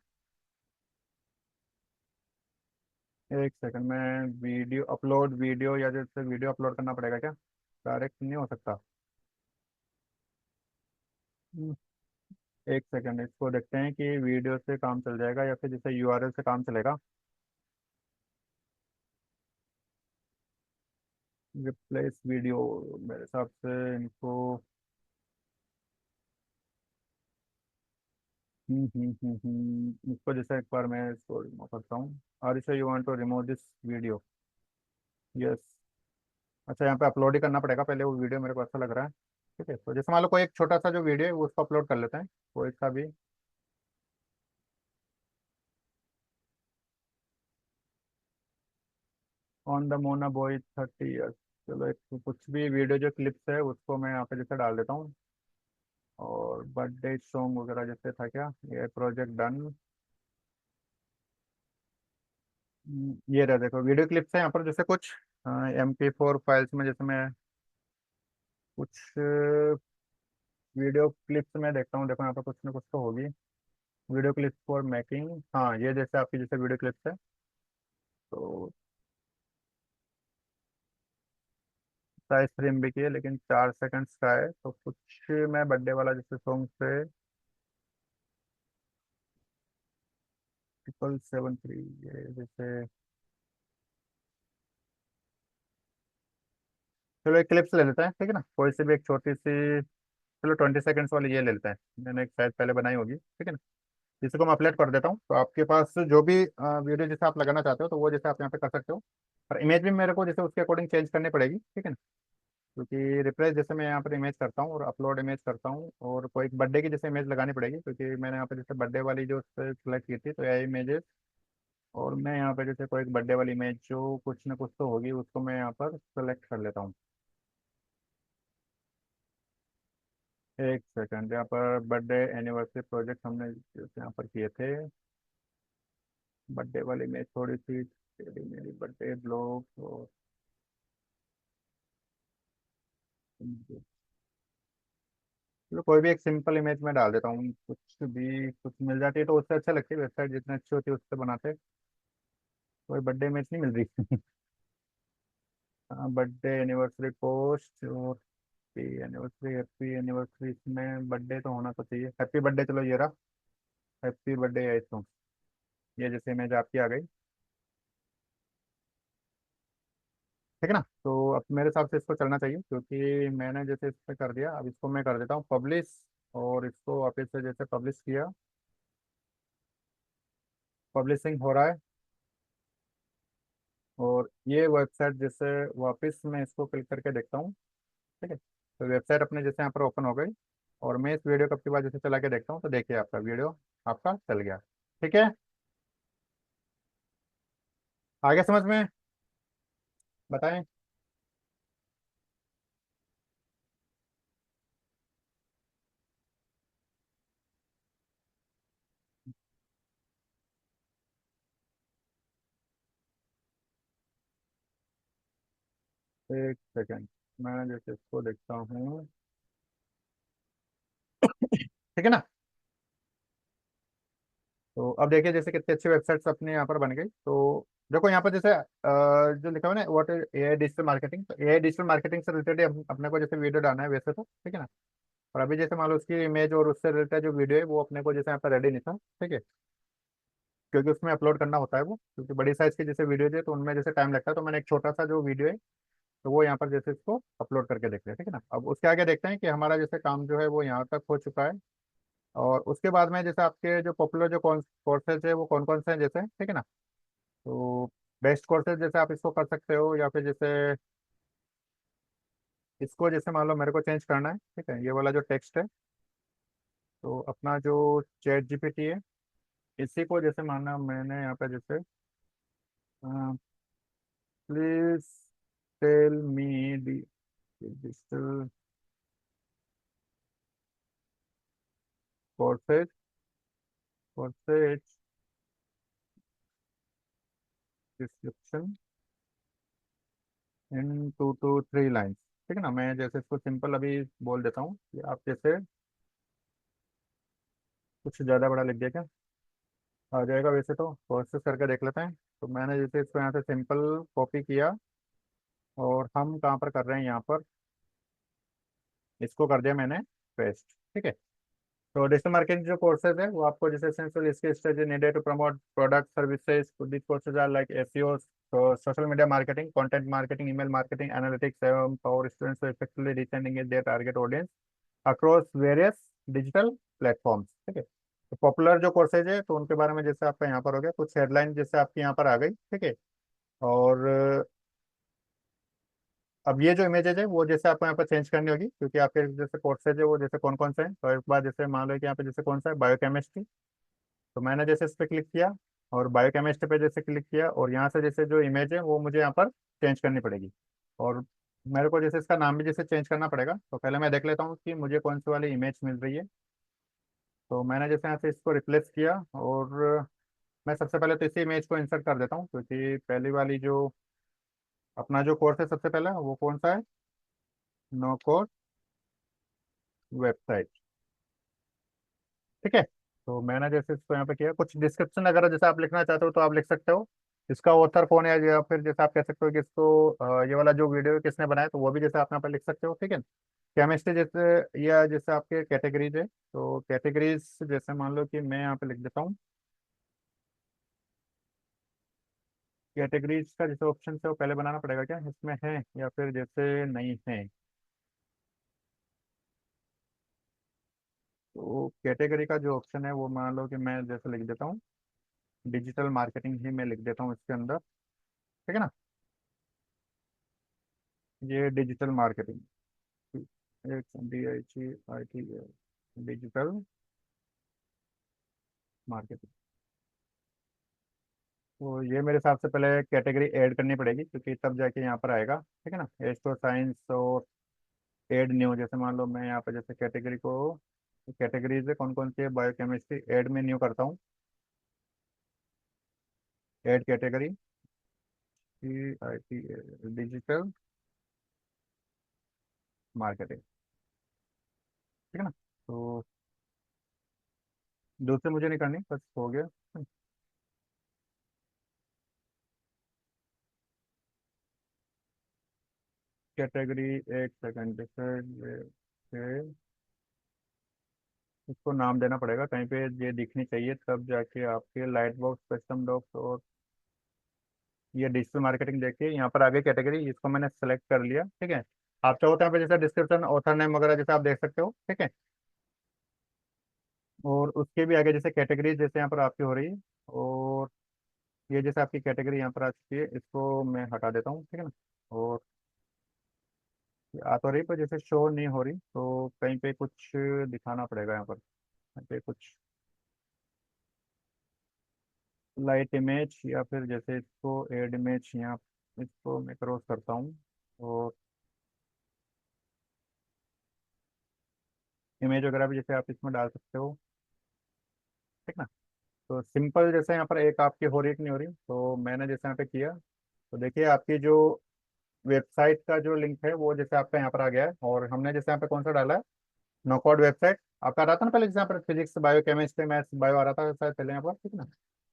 एक सेकंड में वीडियो अपलोड, वीडियो या जैसे वीडियो अपलोड करना पड़ेगा क्या, डायरेक्ट नहीं हो सकता। हम्म, एक सेकंड इसको देखते हैं कि वीडियो से काम चल जाएगा या फिर जैसे यूआरएल से काम चलेगा। रिप्लेस वीडियो, मेरे हिसाब से इनको इसको जैसे एक बार मैं इसको रिमूव करता हूँ। और इसे you want to remove this video, yes. अच्छा, यहाँ पे अपलोड ही करना पड़ेगा पहले वो वीडियो, मेरे को अच्छा लग रहा है, ठीक है। तो जैसे मान लो कोई एक छोटा सा जो वीडियो है वो उसको अपलोड कर लेते हैं, कोई सा भी। On the Mona boy 30 years, चलो एक कुछ भी वीडियो जो क्लिप्स है उसको मैं यहाँ पे जैसे डाल देता हूँ। और बर्थडे सॉन्ग वगैरह जैसे था क्या, ये प्रोजेक्ट डन। ये रहा देखो वीडियो क्लिप्स है यहाँ पर, जैसे कुछ MP4 फाइल्स में जैसे मैं कुछ वीडियो क्लिप्स में देखता हूँ, देखो यहाँ पर कुछ ना कुछ तो होगी। वीडियो क्लिप्स फॉर मेकिंग, हाँ ये जैसे आपकी जैसे वीडियो क्लिप्स है। तो साइज फ्रेम भी की है लेकिन 4 सेकंड्स का है, तो कुछ मैं बर्थडे वाला जैसे सॉन्ग से 773, ये जैसे, चलो एक क्लिप्स ले लेते हैं, ठीक है ना, कोई सी भी एक छोटी सी। चलो 20 सेकंड्स वाली ये ले लेते हैं, मैंने एक शायद पहले बनाई होगी, ठीक है ना। जिसको मैं अपलोड कर देता हूँ, तो आपके पास जो भी वीडियो जैसे आप लगाना चाहते हो तो वो जैसे आप यहाँ पे कर सकते हो। और इमेज भी मेरे को जैसे उसके अकॉर्डिंग चेंज करनी पड़ेगी, ठीक है ना। क्योंकि रिप्लेस जैसे मैं यहाँ पर इमेज करता हूँ और अपलोड इमेज करता हूँ, और कोई बर्थडे की जैसे इमेज लगानी पड़ेगी, क्योंकि मैंने यहाँ पे जैसे बर्थडे वाली जो सेलेक्ट की थी, तो यह इमेजेस। और मैं यहाँ पे जैसे कोई एक बर्थडे वाली इमेज जो कुछ ना कुछ तो होगी उसको मैं यहाँ पर सेलेक्ट कर लेता हूँ। एक सेकंड, यहाँ पर बर्थडे एनिवर्सरी प्रोजेक्ट हमने जैसे यहाँ पर किए थे, बर्थडे वाली इमेज थोड़ी सी टेढ़ी मेरी, बर्थडे ब्लॉग और चलो कोई भी एक सिंपल इमेज में डाल देता हूँ, कुछ भी कुछ मिल जाती है तो उससे अच्छा लगती है, वेबसाइट जितनी अच्छी होती है उससे बनाते हैं। कोई बर्थडे इमेज नहीं मिल रही। हाँ, बर्थडे एनिवर्सरी पोस्ट और एनिवर्सरी, हैप्पी एनिवर्सरी, इसमें बर्थडे तो होना तो चाहिए, हैप्पी बर्थडे, चलो ये रहा, हैप्पी बर्थडे है इसको। ये जैसे इमेज आपकी आ गई, ठीक है ना। तो अब मेरे हिसाब से इसको चलना चाहिए, क्योंकि मैंने जैसे इस पे कर दिया, अब इसको मैं कर देता हूँ पब्लिश। और इसको वापस से जैसे पब्लिश किया, पब्लिशिंग हो रहा है। और ये वेबसाइट जैसे वापस मैं इसको क्लिक करके देखता हूँ, ठीक है। तो वेबसाइट अपने जैसे यहाँ पर ओपन हो गई। और मैं इस वीडियो को आपके बाद जैसे चला के देखता हूँ, तो देखिए आपका वीडियो आपका चल गया, ठीक है। आगे समझ में, बताएं। एक सेकेंड, मैं जैसे इसको देखता हूँ, ठीक है ना। तो अब देखिए जैसे कितनी अच्छी वेबसाइट्स अपने यहाँ पर बन गई। तो देखो यहाँ पर जैसे जो लिखा हुआ है ना, what is AI digital marketing, तो एआई डिजिटल मार्केटिंग से रिलेटेड अपने को जैसे वीडियो डालना है वैसे तो, ठीक है ना। और अभी जैसे मान लो उसकी इमेज और उससे रिलेटेड जो वीडियो है वो अपने को जैसे यहाँ पर रेडी नहीं था, ठीक है। क्योंकि उसमें अपलोड करना होता है वो, क्योंकि बड़ी साइज की जैसे वीडियो है तो उनमें जैसे टाइम लगता है, तो मैंने एक छोटा सा जो वीडियो है तो वो यहाँ पर जैसे इसको अपलोड करके देखते हैं, ठीक है ना। अब उसके आगे देखते हैं कि हमारा जैसे काम जो है वो यहाँ तक हो चुका है। और उसके बाद में जैसे आपके जो पॉपुलर जो कोर्सेज है वो कौन कौन से हैं जैसे, ठीक है ना। तो बेस्ट कोर्सेज जैसे आप इसको कर सकते हो, या फिर जैसे इसको जैसे मान लो मेरे को चेंज करना है, ठीक है, ये वाला जो टेक्स्ट है, तो अपना जो चैट जीपीटी है इसी को जैसे माना मैंने यहाँ पे जैसे please tell me digital courses courses description in 2 to 3 lines, ठीक है ना। मैं जैसे इसको सिंपल अभी बोल देता हूँ कि आप जैसे कुछ ज़्यादा बड़ा लिख दिया क्या, आ जाएगा वैसे तो, प्रोसेस करके देख लेते हैं। तो मैंने जैसे इसको यहाँ से सिंपल कॉपी किया, और हम कहाँ पर कर रहे हैं, यहाँ पर इसको कर दिया मैंने पेस्ट, ठीक है। तो डिजिटल मार्केटिंग जो कोर्सेज है वो आपको जैसे essential skill strategy needed to promote product services, this courses are like SEO, तो social media marketing, content marketing, email marketing, analytics empower students to effectively reach and engage their target audience across various digital platforms, ठीक है। तो popular जो courses है तो उनके बारे में जैसे आपका यहाँ पर हो गया, कुछ हेडलाइन जैसे आपकी यहाँ पर आ गई, ठीक है। और अब ये जो इमेजेज है वो जैसे आपको यहाँ पर चेंज करनी होगी, क्योंकि आपके जैसे कोर्सेज है वो जैसे कौन कौन से हैं। तो एक बार जैसे मान लो कि यहाँ पे जैसे कौन सा है, बायोकेमिस्ट्री, तो मैंने जैसे इस पर क्लिक किया और बायोकेमिस्ट्री पे जैसे क्लिक किया, और यहाँ से जैसे जो इमेज है वो मुझे यहाँ पर चेंज करनी पड़ेगी। और मेरे को जैसे इसका नाम भी जैसे चेंज करना पड़ेगा, तो पहले मैं देख लेता हूँ कि मुझे कौन सी वाली इमेज मिल रही है। तो मैंने जैसे यहाँ से इसको रिप्लेस किया, और मैं सबसे पहले तो इसी इमेज को इंसर्ट कर देता हूँ, क्योंकि पहली वाली जो अपना जो कोर्स है सबसे पहला वो कौन सा है, नो कोड वेबसाइट, ठीक है। तो मैंने जैसे इसको यहाँ पे किया, कुछ डिस्क्रिप्शन अगर जैसे आप लिखना चाहते हो तो आप लिख सकते हो, इसका ऑथर कौन है, या फिर जैसे आप कह सकते हो कि इसको ये वाला जो वीडियो किसने बनाया, तो वो भी जैसे आप यहाँ पर लिख सकते हो, ठीक है। केमिस्ट्री जैसे, या जैसे आपके कैटेगरीज है, तो कैटेगरीज जैसे मान लो कि मैं यहाँ पे लिख देता हूँ, कैटेगरीज का जैसे ऑप्शन है वो पहले बनाना पड़ेगा क्या इसमें है, या फिर जैसे नहीं है। तो कैटेगरी का जो ऑप्शन है वो मान लो कि मैं जैसे लिख देता हूँ, डिजिटल मार्केटिंग ही मैं लिख देता हूँ इसके अंदर, ठीक है ना। ये digital marketing, DIGIT, digital marketing. तो ये मेरे हिसाब से पहले कैटेगरी ऐड करनी पड़ेगी, क्योंकि तब जाके यहाँ पर आएगा, ठीक है ना। एस्ट्रो साइंस और एड न्यू, जैसे मान लो मैं यहाँ पर जैसे कैटेगरी को, कैटेगरीज है कौन कौन सी है, बायोकेमिस्ट्री, एड में न्यू करता हूँ, add category, CIT, digital marketing, ठीक है ना। तो दूसरे मुझे नहीं करनी, बस हो गया। कैटेगरी, एक सेकंड जैसे इसको नाम देना पड़ेगा कहीं पे, ये दिखनी चाहिए तब जाके आपके लाइट बॉक्स, कस्टम डॉक्स, और ये डिजिटल मार्केटिंग देखिए यहाँ पर आगे कैटेगरी, इसको मैंने सेलेक्ट कर लिया, ठीक है। आप चाहो तो यहाँ पे जैसे डिस्क्रिप्शन, ऑथर नेम वगैरह जैसे आप देख सकते हो, ठीक है। और उसके भी आगे जैसे कैटेगरी जैसे यहाँ पर आपकी हो रही है, और ये जैसे आपकी कैटेगरी यहाँ पर आ चुकी है, इसको मैं हटा देता हूँ, ठीक है ना। और ये आ तो रही पर जैसे शो नहीं हो रही, तो कहीं पे कुछ दिखाना पड़ेगा यहाँ पर, कहीं पे कुछ लाइट इमेज, या फिर जैसे इसको एड इमेज, यहाँ इसको मैं क्रॉस करता हूँ, और इमेज वगैरह भी जैसे आप इसमें डाल सकते हो, ठीक ना। तो सिंपल जैसे यहाँ पर एक आपकी हो रही है कि नहीं हो रही, तो मैंने जैसे यहाँ पे किया, तो देखिए आपकी जो वेबसाइट का जो लिंक है वो जैसे आपका यहाँ पर आ गया है, और हमने जैसे यहाँ पे कौन सा डाला है, नोकॉड वेबसाइट आपका आ रहा था ना पहले, जैसे यहाँ पर physics bio chemistry maths bio आ रहा था शायद पहले यहाँ पर, ठीक है ना।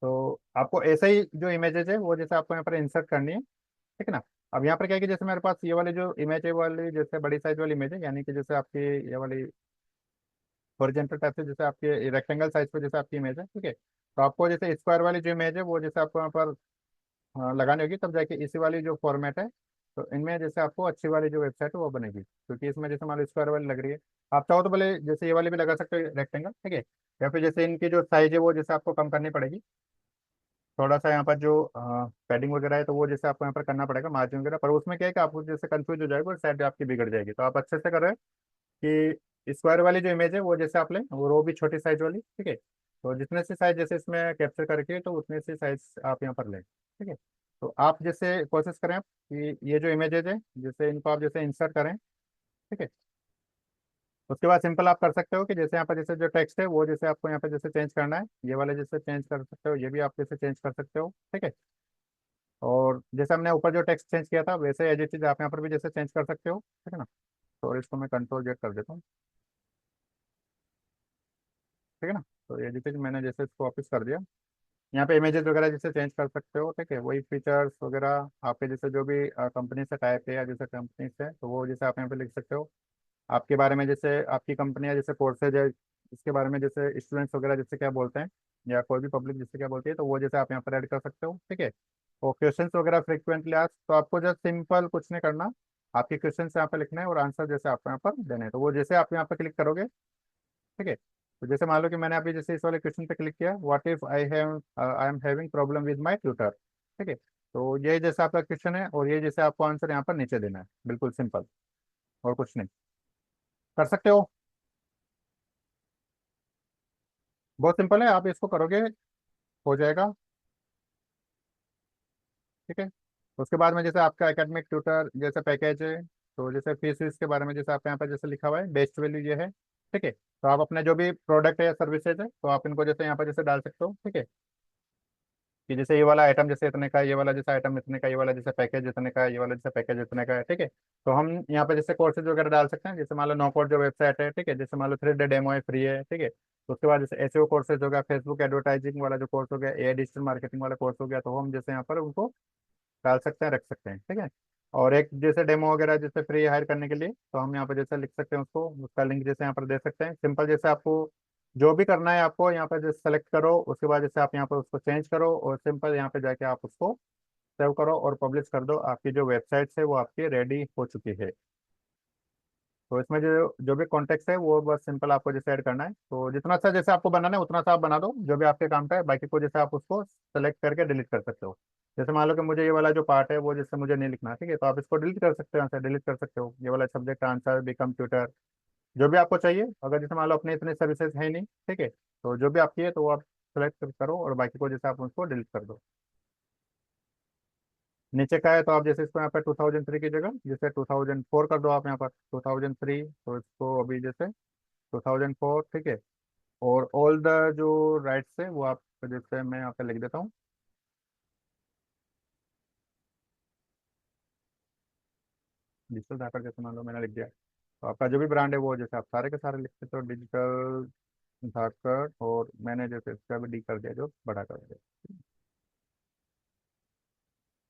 तो आपको ऐसे ही जो इमेजेस है वो जैसे आपको यहाँ पर इंसर्ट करनी है, ठीक है ना। अब यहाँ पर क्या है कि जैसे मेरे पास ये वाली जो इमेज है वाली जैसे बड़ी साइज वाली इमेज है, यानी कि जैसे आपकी ये वाली हॉरिजॉन्टल टाइप से जैसे आपके रेक्टेंगल साइज पे जैसे आपकी इमेज है, ठीक है। तो आपको जैसे स्क्वायर वाली जो इमेज है वो जैसे आपको यहाँ पर लगानी होगी, तब जाके इसी वाली जो फॉर्मेट है, तो इनमें जैसे आपको अच्छी वाली जो वेबसाइट है वो बनेगी, क्योंकि इसमें जैसे मान लो स्क्वायर वाली लग रही है। आप चाहो तो भले जैसे ये वाली भी लगा सकते हो रेक्टेंगल, ठीक है। या फिर जैसे इनकी जो साइज है वो जैसे आपको कम करनी पड़ेगी, थोड़ा सा यहाँ पर जो पैडिंग वगैरह है तो वो जैसे आपको यहाँ पर करना पड़ेगा मार्जिन वगैरह, पर उसमें क्या है कि आपको जैसे कंफ्यूज हो जाएगा और साइड आपकी बिगड़ जाएगी। तो आप अच्छे से कर रहे हैं कि स्क्वायर वाली जो इमेज है वो जैसे आप लें, और वो भी छोटी साइज वाली, ठीक है। तो जितने से साइज जैसे इसमें कैप्चर करके तो उतने से साइज आप यहाँ पर लें, ठीक है। तो आप जैसे कोशिश करें आप कि ये जो इमेजेज है जैसे इनको आप जैसे इंसर्ट करें, ठीक है। उसके बाद सिंपल आप कर सकते हो कि जैसे यहाँ पर जैसे जो टेक्स्ट है वो जैसे आपको यहाँ पर जैसे चेंज करना है, ये वाले जैसे चेंज कर सकते हो, ये भी आप जैसे चेंज कर सकते हो, ठीक है। और जैसे हमने ऊपर जो टेक्स्ट चेंज किया था वैसे एज इट इज आप यहाँ पर भी जैसे चेंज कर सकते हो, ठीक है ना। तो इसको मैं कंट्रोल जेड कर देता हूँ, ठीक है ना। तो एज इट इज मैंने जैसे इसको वापस कर दिया। यहाँ पे इमेजेस वगैरह जैसे चेंज कर सकते हो, ठीक है। वही फीचर्स वगैरह आपके जैसे जो भी कंपनी से टाइप है या जैसे कंपनी से, तो वो जैसे आप यहाँ पे लिख सकते हो। आपके बारे में जैसे आपकी कंपनी है जैसे कोर्सेज है, इसके बारे में जैसे स्टूडेंट्स वगैरह जैसे क्या बोलते हैं, या कोई भी पब्लिक जैसे क्या बोलती है, तो वो जैसे आप यहाँ पर ऐड कर सकते हो, ठीक है। और क्वेश्चंस वगैरह फ्रिक्वेंटली आज, तो आपको जस्ट सिंपल कुछ नहीं करना, आपके क्वेश्चन यहाँ पे लिखना है और आंसर जैसे आपको यहाँ पर देने हैं, तो वो जैसे आप यहाँ पे क्लिक करोगे, ठीक है। तो जैसे मान लो कि मैंने अभी जैसे इस वाले क्वेश्चन पे क्लिक किया, what if I am having problem with my tutor, ठीक है। तो ये जैसे आपका क्वेश्चन है और ये जैसे आपको आंसर यहाँ पर नीचे देना है, बिल्कुल सिंपल, और कुछ नहीं। कर सकते हो, बहुत सिंपल है, आप इसको करोगे हो जाएगा, ठीक है। उसके बाद में जैसे आपका एकेडमिक ट्यूटर जैसे पैकेज है, तो जैसे फीस वीस के बारे में जैसे आपके यहाँ पर जैसे लिखा हुआ है, बेस्ट वैल्यू ये है, ठीक है। तो आप अपने जो भी प्रोडक्ट है या सर्विसेज है तो आप इनको जैसे यहाँ पर जैसे डाल सकते हो, ठीक है। कि जैसे ये वाला आइटम जैसे इतने का है, ये वाला जैसे आइटम इतने का है, ये वाला जैसे पैकेज इतने का है, ये वाला जैसे पैकेज इतने का है, ठीक है। तो हम यहाँ पे जैसे कोर्सेज वगैरह डाल सकते हैं, जैसे मान लो नो कोड जो वेबसाइट है, ठीक है। जैसे मान लो 3 डे डेमो है, फ्री है, ठीक है। तो उसके बाद जैसे एसईओ कोर्सेज हो गया, फेसबुक एडवर्टाइजिंग वाला जो कोर्स हो गया, एआई डिजिटल मार्केटिंग वाला कोर्स हो गया, तो हम जैसे यहाँ पर उनको डाल सकते हैं, रख सकते हैं, ठीक है। और एक जैसे डेमो वगैरह जैसे फ्री हायर करने के लिए, तो हम यहाँ पर जैसे लिख सकते हैं उसको, उसका लिंक जैसे यहाँ पर दे सकते हैं। सिंपल जैसे आपको जो भी करना है आपको यहाँ पर जैसे सेलेक्ट करो, उसके बाद जैसे आप यहाँ पर उसको चेंज करो और सिंपल यहाँ पे जाके आप उसको सेव करो और पब्लिश कर दो, आपकी जो वेबसाइट है वो आपकी रेडी हो चुकी है। तो इसमें जो जो भी कॉन्टेक्ट है वो बस सिंपल आपको जैसे ऐड करना है, तो जितना सा जैसे आपको बनाना है उतना सा आप बना दो जो भी आपके काम का है, बाकी को जैसे आप उसको सेलेक्ट करके डिलीट कर सकते हो। जैसे मान लो कि मुझे ये वाला जो पार्ट है वो जैसे मुझे नहीं लिखना, ठीक है। तो आप इसको डिलीट कर सकते हो, यहाँ से डिलीट कर सकते हो, ये वाला सब्जेक्ट आंसर बी कंप्यूटर जो भी आपको चाहिए। अगर जैसे मान लो अपने इतने सर्विसेज है नहीं, ठीक है, तो जो भी आपकी है तो वो आप सेलेक्ट करो और बाकी को जैसे आप उसको डिलीट कर दो। नीचे का है तो आप जैसे इसको यहाँ पर 2003 की जगह जैसे 2004 कर दो, आप यहाँ पर 2003, तो इसको अभी जैसे 2004, ठीक है। और ऑल द जो राइट्स है वो आप जैसे मैं यहाँ पे लिख देता हूँ, डिजिटल धाकर जैसे मान लो मैंने लिख दिया, तो आपका जो भी ब्रांड है वो जैसे आप सारे के सारे लिख सकते हो, डिजिटल धाकर, और मैंने जैसे इसका भी डी कर दिया, जो बड़ा कर दिया।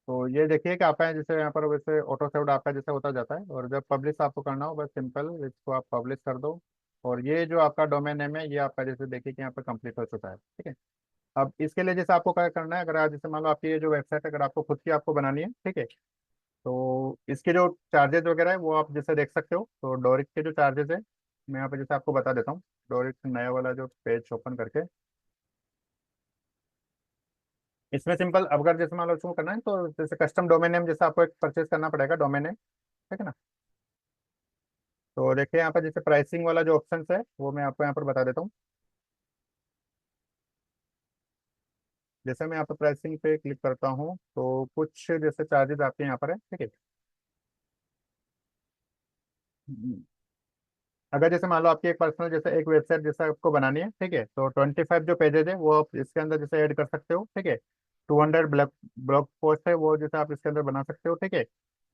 तो ये देखिए कि आपका जैसे यहाँ पर वैसे ऑटो सेव्ड आपका जैसे होता जाता है, और जब पब्लिश आपको करना हो बस सिंपल इसको आप पब्लिश कर दो, और ये जो आपका डोमेन नेम है ये आपका जैसे देखिए कि यहाँ पर कंप्लीट हो चुका है, ठीक है। अब इसके लिए जैसे आपको क्या करना है, अगर आप जैसे मान लो आपकी ये जो वेबसाइट अगर आपको खुद की आपको बनानी है, ठीक है, तो इसके जो चार्जेस वगैरह है वो आप जैसे देख सकते हो। तो डोरिक के जो चार्जेस है मैं यहाँ पे जैसे आपको बता देता हूँ, डोरिक नया वाला जो पेज ओपन करके, इसमें सिंपल अगर जैसे मान लो शुरू करना है तो जैसे कस्टम डोमेन नेम जैसे आपको एक परचेज करना पड़ेगा डोमेन नेम, ठीक है ना। तो देखिए यहाँ पर जैसे प्राइसिंग वाला जो ऑप्शन है वो मैं आपको यहाँ पर बता देता हूँ। जैसे मैं यहाँ पर प्राइसिंग पे क्लिक करता हूँ तो कुछ जैसे चार्जेस आपके यहाँ पर है, ठीक है। अगर जैसे मान लो आपकी एक पर्सनल जैसे एक वेबसाइट जैसे आपको बनानी है, ठीक है, तो 25 जो पेजेज है वो आप इसके अंदर जैसे ऐड कर सकते हो, ठीक है। 200 ब्लॉग ब्लॉग पोस्ट है वो जैसे आप इसके अंदर बना सकते हो, ठीक है।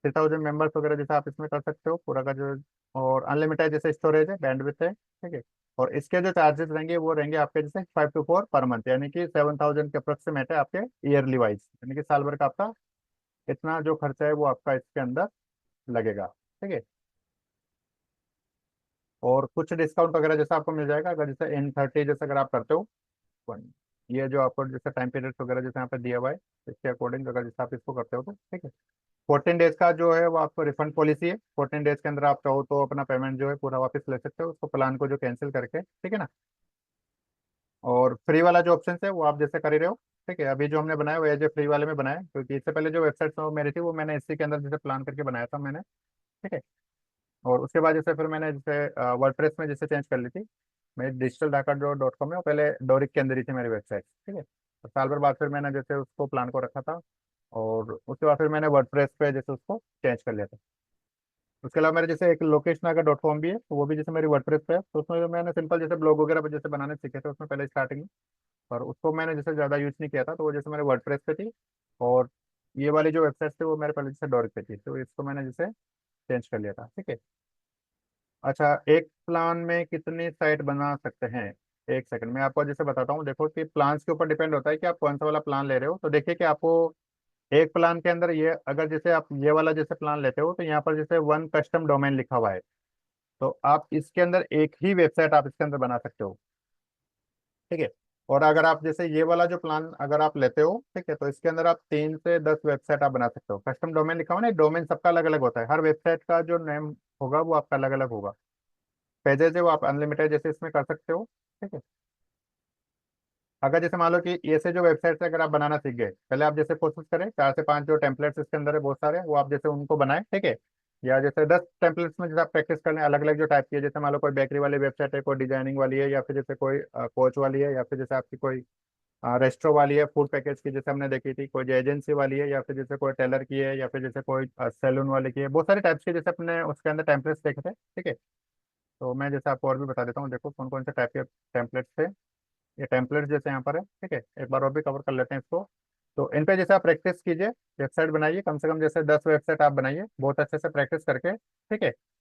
3000 मेंबर्स वगैरह जैसे आप इसमें कर सकते हो पूरा का जो। और अनलिमिटेड जैसे स्टोरेज है, बैंडविड्थ है, ठीक है। और इसके जो चार्जेस रहेंगे वो रहेंगे आपके जैसे 5 to 4 पर मंथ, यानी कि 7000 के अप्रोक्सीमेट है आपके ईयरली वाइज, यानी कि साल भर का आपका इतना जो खर्चा है वो आपका इसके अंदर लगेगा, ठीक है। और कुछ डिस्काउंट वगैरह जैसा आपको मिल जाएगा अगर जैसे N30 जैसे अगर आप करते हो। वन, ये जो आपको जैसे टाइम पीरियड वगैरह जैसे यहाँ पे दिया हुआ है, इसके अकॉर्डिंग अगर जैसे आप इसको करते हो तो ठीक है। 14 डेज का जो है वो आपको रिफंड पॉलिसी है। 14 डेज के अंदर आप चाहो तो अपना पेमेंट जो है पूरा वापस ले सकते हो उसको, प्लान को जो कैंसिल करके, ठीक है ना। और फ्री वाला जो ऑप्शन है वो आप जैसे कर ही रहे हो, ठीक है। अभी जो हमने बनाया वो एज ए फ्री वाले में बनाया है, क्योंकि इससे पहले जो वेबसाइट मेरी थी वो मैंने इसी के अंदर जैसे प्लान करके बनाया था मैंने, ठीक है। और उसके बाद जैसे फिर मैंने जैसे वर्डप्रेस में जैसे चेंज कर ली थी। मेरी डिजिटल ढाका जो .com है वो पहले डोरिक के अंदर ही थी मेरी वेबसाइट, ठीक है। तो साल भर बाद फिर मैंने जैसे उसको प्लान को रखा था। और उसके बाद फिर मैंने वर्डप्रेस पे जैसे उसको चेंज कर लिया था। उसके अलावा मेरे जैसे एक लोकेशन का .com भी है, तो वो भी जैसे मेरी वर्डप्रेस पे है, तो उसमें मैंने सिंपल जैसे ब्लॉग वगैरह पे जैसे बनाने सीखे थे उसमें पहले स्टार्टिंग में। और उसको मैंने जैसे ज़्यादा यूज नहीं किया था, तो वो जैसे मेरे वर्डप्रेस पे थी। और ये वाली जो वेबसाइट थी वो मेरे पहले जैसे डोरिक पे थी, तो इसको मैंने जैसे चेंज कर लिया था, ठीक है। अच्छा, एक प्लान में कितनी साइट बना सकते हैं? एक सेकंड मैं आपको जैसे बताता हूँ। देखो कि प्लान्स के ऊपर डिपेंड होता है कि आप कौन सा वाला प्लान ले रहे हो। तो देखिए कि आपको एक प्लान के अंदर ये अगर जैसे आप ये वाला जैसे प्लान लेते हो तो यहाँ पर जैसे वन कस्टम डोमेन लिखा हुआ है। तो आप इसके अंदर एक ही वेबसाइट आप इसके अंदर बना सकते हो, ठीक है। और अगर आप जैसे ये वाला जो प्लान अगर आप लेते हो, ठीक है, तो इसके अंदर आप 3 से 10 वेबसाइट आप बना सकते हो। कस्टम डोमेन लिखा हुआ ना, डोमेन सबका अलग अलग होता है, हर वेबसाइट का जो नेम होगा वो आपका अलग अलग होगा। पेजेस है वो आप अनलिमिटेड जैसे इसमें कर सकते हो, ठीक है। अगर जैसे मान लो कि ये से जो वेबसाइट से अगर आप बनाना सीख गए, पहले आप जैसे कोशिश करें 4 से 5 जो टेम्पलेट्स इसके अंदर है बहुत सारे, वो आप जैसे उनको बनाए, ठीक है। या जैसे 10 टेम्पलेट्स में जैसे आप प्रैक्टिस कर लें अलग अलग जो टाइप की है, जैसे मान लो कोई बेकरी वाली वेबसाइट है, कोई डिजाइनिंग वाली है, या फिर जैसे कोई कोच वाली है, या फिर जैसे आपकी कोई रेस्टोरेंट वाली है फूड पैकेज की जैसे हमने देखी थी, कोई एजेंसी वाली है, या फिर जैसे कोई टेलर की है, या फिर जैसे कोई सैलून वाले की है, बहुत सारे टाइप्स के जैसे अपने उसके अंदर टेम्पलेट्स देखे थे, ठीक है। तो मैं जैसे आपको और भी बता देता हूँ, देखो कौन कौन से टाइप के टेम्पलेट्स थे। ये टेम्पलेट जैसे यहाँ पर है, ठीक है। एक बार और भी कवर कर लेते हैं इसको। तो इन पे जैसे आप प्रैक्टिस कीजिए, वेबसाइट बनाइए, कम से कम जैसे 10 वेबसाइट आप बनाइए बहुत अच्छे से प्रैक्टिस करके, ठीक है।